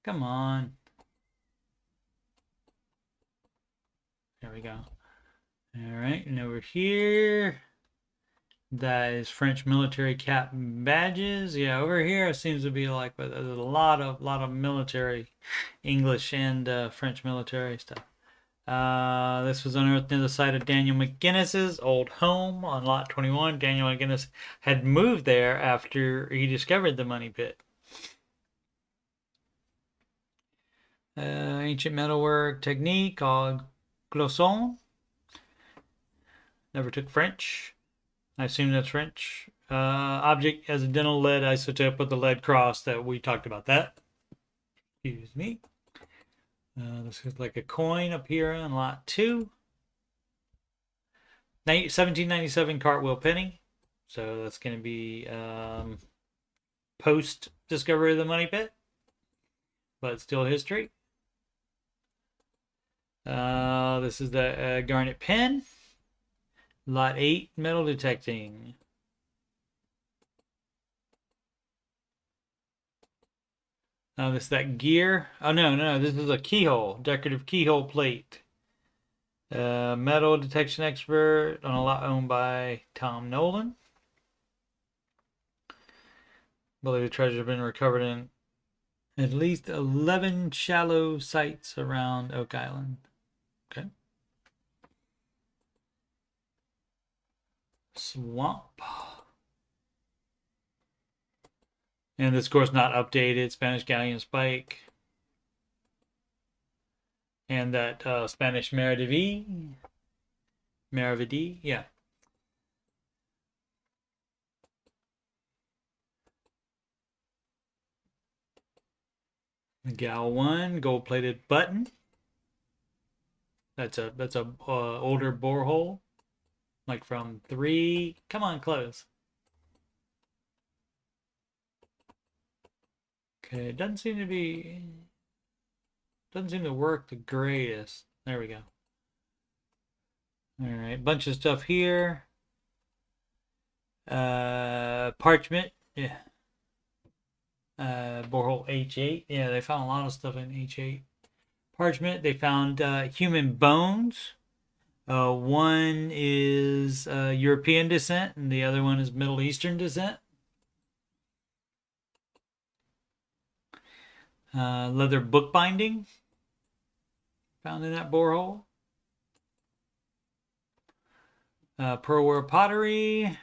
Come on. There we go. All right, and over here, that is French military cap badges. Yeah, over here it seems to be like there's a lot of military, English and French military stuff. This was unearthed near the site of Daniel McGinnis's old home on Lot 21. Daniel McGinnis had moved there after he discovered the money pit. Ancient metalwork technique called glosson. Never took French. I assume that's French. Object as a dental lead isotope with the lead cross that we talked about that. Excuse me. This is like a coin up here on lot 2. 1797 cartwheel penny. So that's going to be post discovery of the money pit, but still history. This is the garnet pen. Lot 8, metal detecting. This is that gear. Oh, no. This is a keyhole. Decorative keyhole plate. Metal detection expert on a lot owned by Tom Nolan. Believe the treasure has been recovered in at least 11 shallow sites around Oak Island. Okay. Swamp. And this course not updated. Spanish galleon spike. And that Spanish Maravidi. Yeah. Gal 1, gold-plated button. That's a older borehole, like from 3. Come on, close. Okay, it doesn't seem to work the greatest. There we go. All right, bunch of stuff here. Parchment, yeah. Borehole H8. Yeah, they found a lot of stuff in H8. Parchment, they found human bones. One is European descent, and the other one is Middle Eastern descent. Leather bookbinding found in that borehole. Pearlware pottery.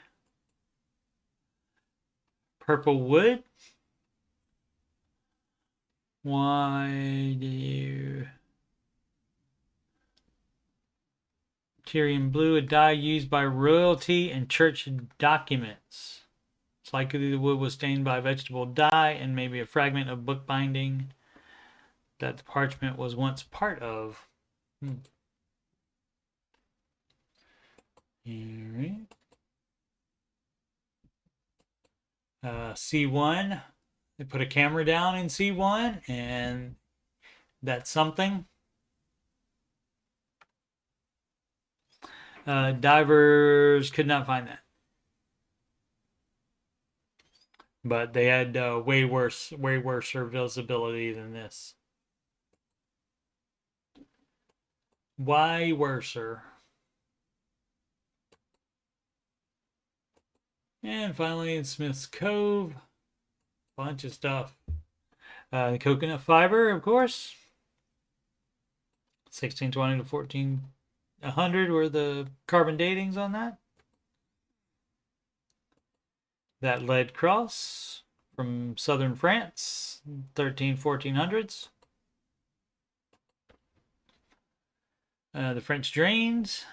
Purple wood. Why do you... Tyrian blue, a dye used by royalty and church documents. It's likely the wood was stained by vegetable dye and maybe a fragment of bookbinding that the parchment was once part of. Alright. C1. They put a camera down in C1, and that's something. Divers could not find that. but they had way worse visibility than this. Way worser. And finally, in Smith's Cove, bunch of stuff. The coconut fiber, of course. 1620 to 1400 were the carbon datings on that. That lead cross from southern France, 1400s. The French drains.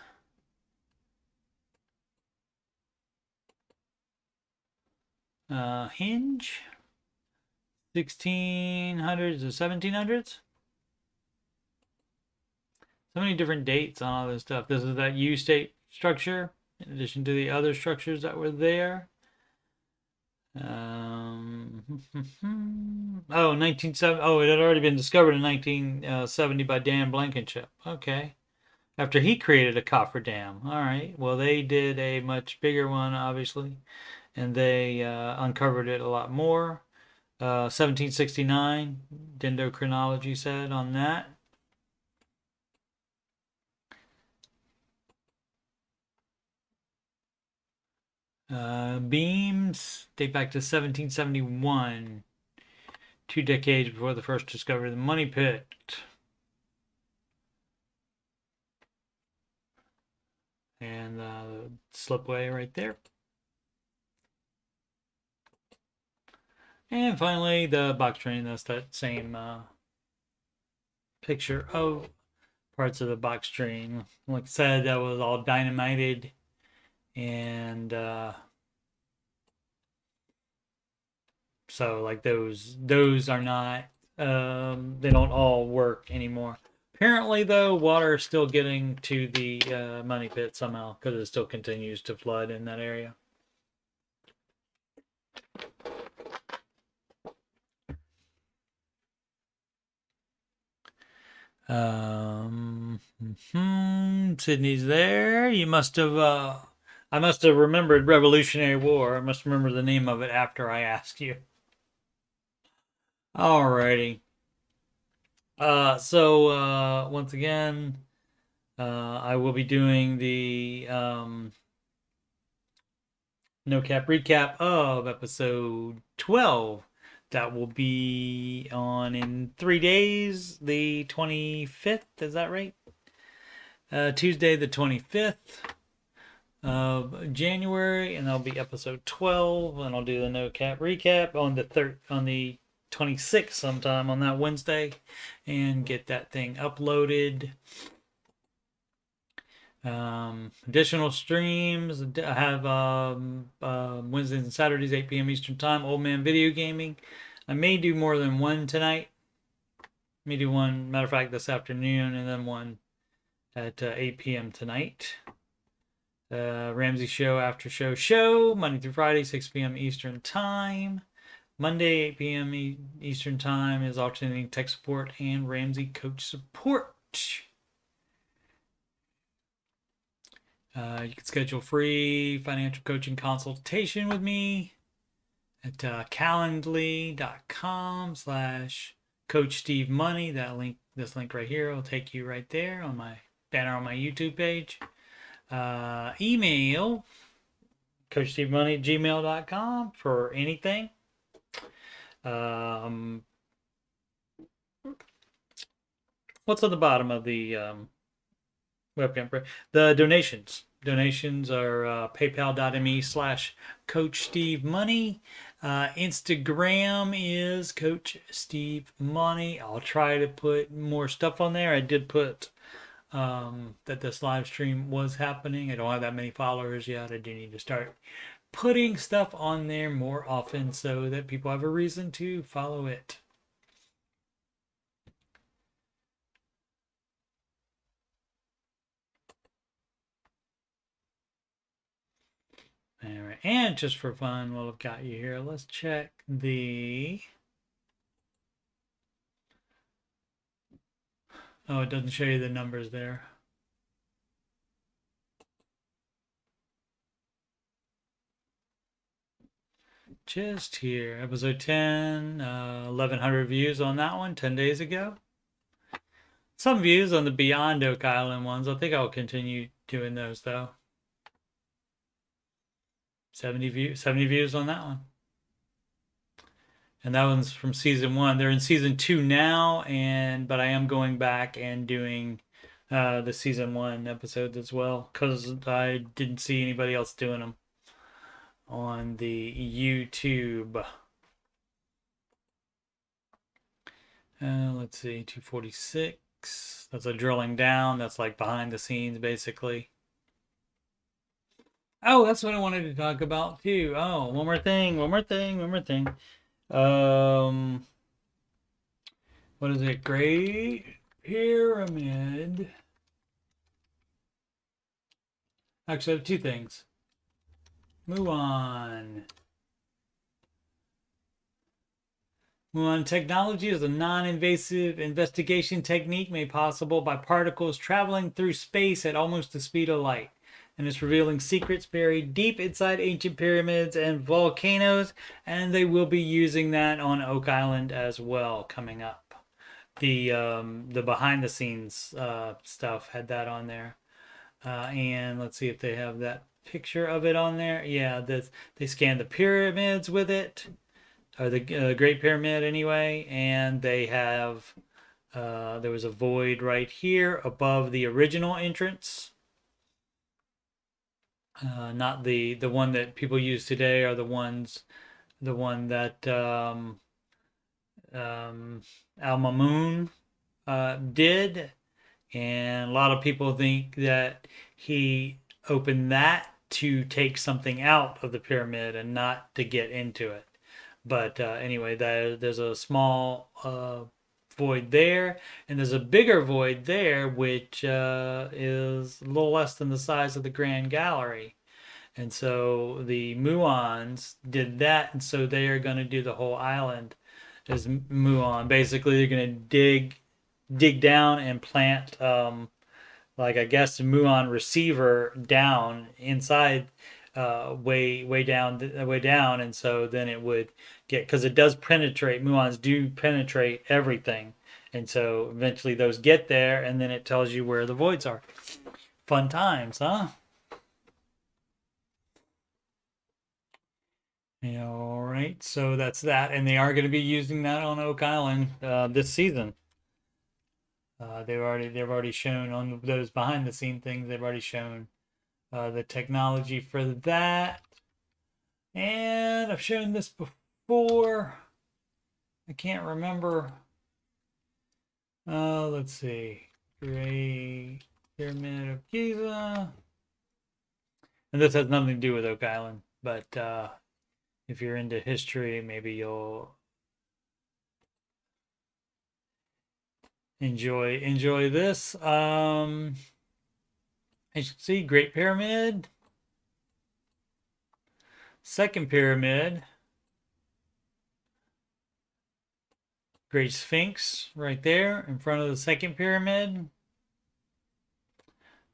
Hinge. 1600s to 1700s. So many different dates on all this stuff. This is that U-state structure, in addition to the other structures that were there. Oh, 1970. Oh, it had already been discovered in 1970 by Dan Blankenship. Okay. After he created a cofferdam. All right. Well, they did a much bigger one, obviously, and they uncovered it a lot more. 1769, dendrochronology said on that. Beams date back to 1771, 2 decades before the first discovery of the money pit. And the slipway right there. And finally, the box train. That's that same picture of parts of the box train. Like I said, that was all dynamited. And so like those are not, they don't all work anymore. Apparently, though, water is still getting to the money pit somehow because it still continues to flood in that area. Sydney's there. You must have. I must have remembered Revolutionary War. I must remember the name of it after I asked you. Alrighty. So once again, I will be doing the no cap recap of episode 12. That will be on in 3 days, the 25th. Is that right? Tuesday, the 25th of January, and that'll be episode 12. And I'll do the no cap recap on the 26th sometime on that Wednesday, and get that thing uploaded. Additional streams. I have Wednesdays and Saturdays, 8 p.m. Eastern Time. Old Man Video Gaming. I may do more than one tonight. May do one, matter of fact, this afternoon, and then one at 8 p.m. tonight. Ramsey Show After Show, Monday through Friday, 6 p.m. Eastern Time. Monday, 8 p.m. Eastern Time is alternating tech support and Ramsey coach support. You can schedule free financial coaching consultation with me at calendly.com/Coach Steve Money. This link right here will take you right there on my banner on my YouTube page. Email CoachSteveMoney@gmail.com for anything. What's on the bottom of the webcam? The donations. Donations are paypal.me/Coach Steve Money. Instagram is Coach Steve Money. I'll try to put more stuff on there. I did put that this live stream was happening. I don't have that many followers yet. I do need to start putting stuff on there more often so that people have a reason to follow it. All right, and just for fun, while I've got you here, let's check the... Oh, it doesn't show you the numbers there. Just here. Episode 10, 1,100 views on that one 10 days ago. Some views on the Beyond Oak Island ones. I think I'll continue doing those though. 70 views on that one. And that one's from season 1. They're in season 2 now, but I am going back and doing the season 1 episodes as well, because I didn't see anybody else doing them on the YouTube. Let's see, 246. That's a drilling down. That's like behind the scenes, basically. Oh, that's what I wanted to talk about too. Oh, one more thing. What is it? Great Pyramid. Actually, I have two things. Muon. Muon technology is a non-invasive investigation technique made possible by particles traveling through space at almost the speed of light, and it's revealing secrets buried deep inside ancient pyramids and volcanoes, and they will be using that on Oak Island as well coming up. The behind the scenes stuff had that on there, and let's see if they have that picture of it on there. Yeah, they scanned the pyramids with it, or the Great Pyramid anyway, and they have there was a void right here above the original entrance. Not the one that people use today, or the one that Al Mamoon did, and a lot of people think that he opened that to take something out of the pyramid and not to get into it. But anyway, there's a small void there, and there's a bigger void there, which is a little less than the size of the Grand Gallery. And so the Muons did that, and so they are going to do the whole island as Muon. Basically, they're going to dig down and plant, like I guess, a Muon receiver down inside, way down, and so then it would get, because it does penetrate. Muons do penetrate everything, and so eventually those get there, and then it tells you where the voids are. Fun times, huh? Yeah, all right, so that's that, and they are going to be using that on Oak Island this season. They've already shown on those behind the scene things. They've already shown the technology for that, and I've shown this before. I can't remember. Let's see, Great Pyramid of Giza, and this has nothing to do with Oak Island, but if you're into history, maybe you'll enjoy this. As you can see, Great Pyramid, Second Pyramid, Great Sphinx right there in front of the Second Pyramid.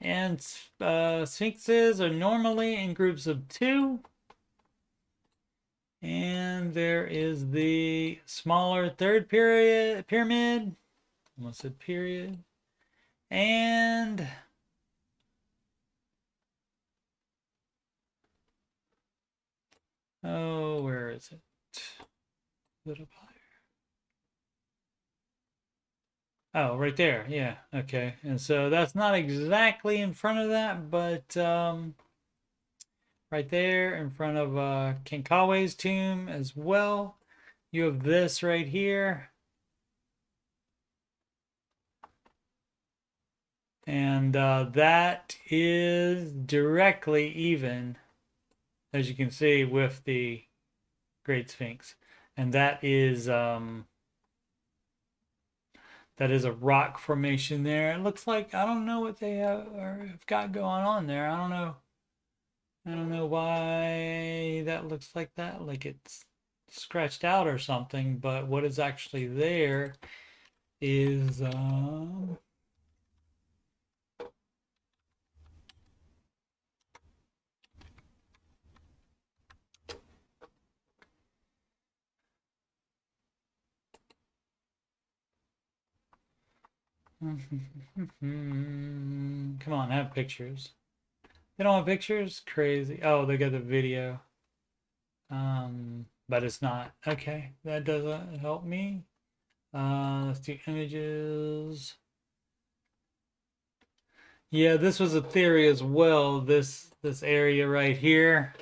And Sphinxes are normally in groups of 2. And there is the smaller third pyramid. Almost said period. And oh, where is it? A little higher. Oh, right there. Yeah. Okay. And so that's not exactly in front of that, but right there in front of King Causeway's tomb as well. You have this right here. And that is directly even, as you can see, with the Great Sphinx. And that is a rock formation there. It looks like, I don't know what they have got going on there. I don't know why that looks like that, like it's scratched out or something, but what is actually there is Come on, have pictures. They don't have pictures? Crazy. Oh, they got the video. But it's not. Okay, that doesn't help me. Let's do images. Yeah, this was a theory as well. This area right here.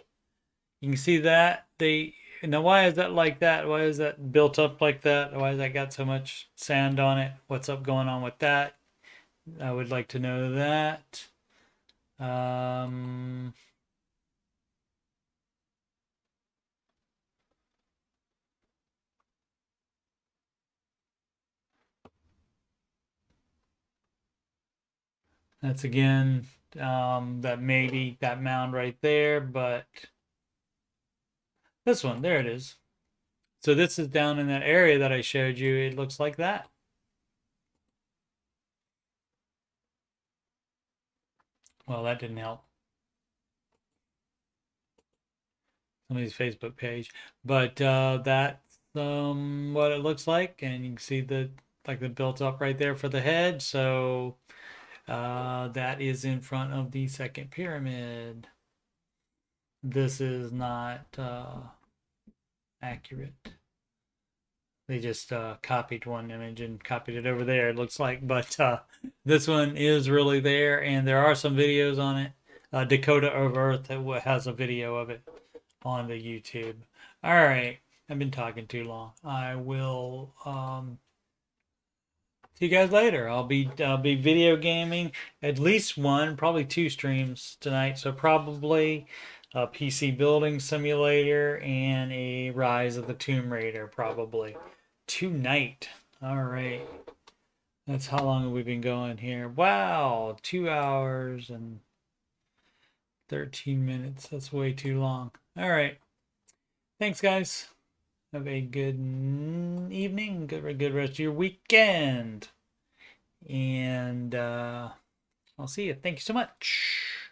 You can see that now why is that like that? Why is that built up like that? Why has that got so much sand on it? What's up going on with that? I would like to know that. That's again that maybe that mound right there, but this one, there it is. So this is down in that area that I showed you. It looks like that. Well, that didn't help. Somebody's Facebook page, but that's what it looks like, and you can see the built up right there for the head. So that is in front of the second pyramid. This is not accurate. They just copied one image and copied it over there, it looks like. But this one is really there, and there are some videos on it. Dakota of Earth has a video of it on the YouTube. All right, I've been talking too long. I will see you guys later. I'll be video gaming at least one, probably 2 streams tonight. So probably a PC building simulator and a Rise of the Tomb Raider probably tonight. All right. That's how long have we been going here? Wow, 2 hours and 13 minutes. That's way too long. All right. Thanks, guys. Have a good evening, good rest of your weekend. And I'll see you. Thank you so much.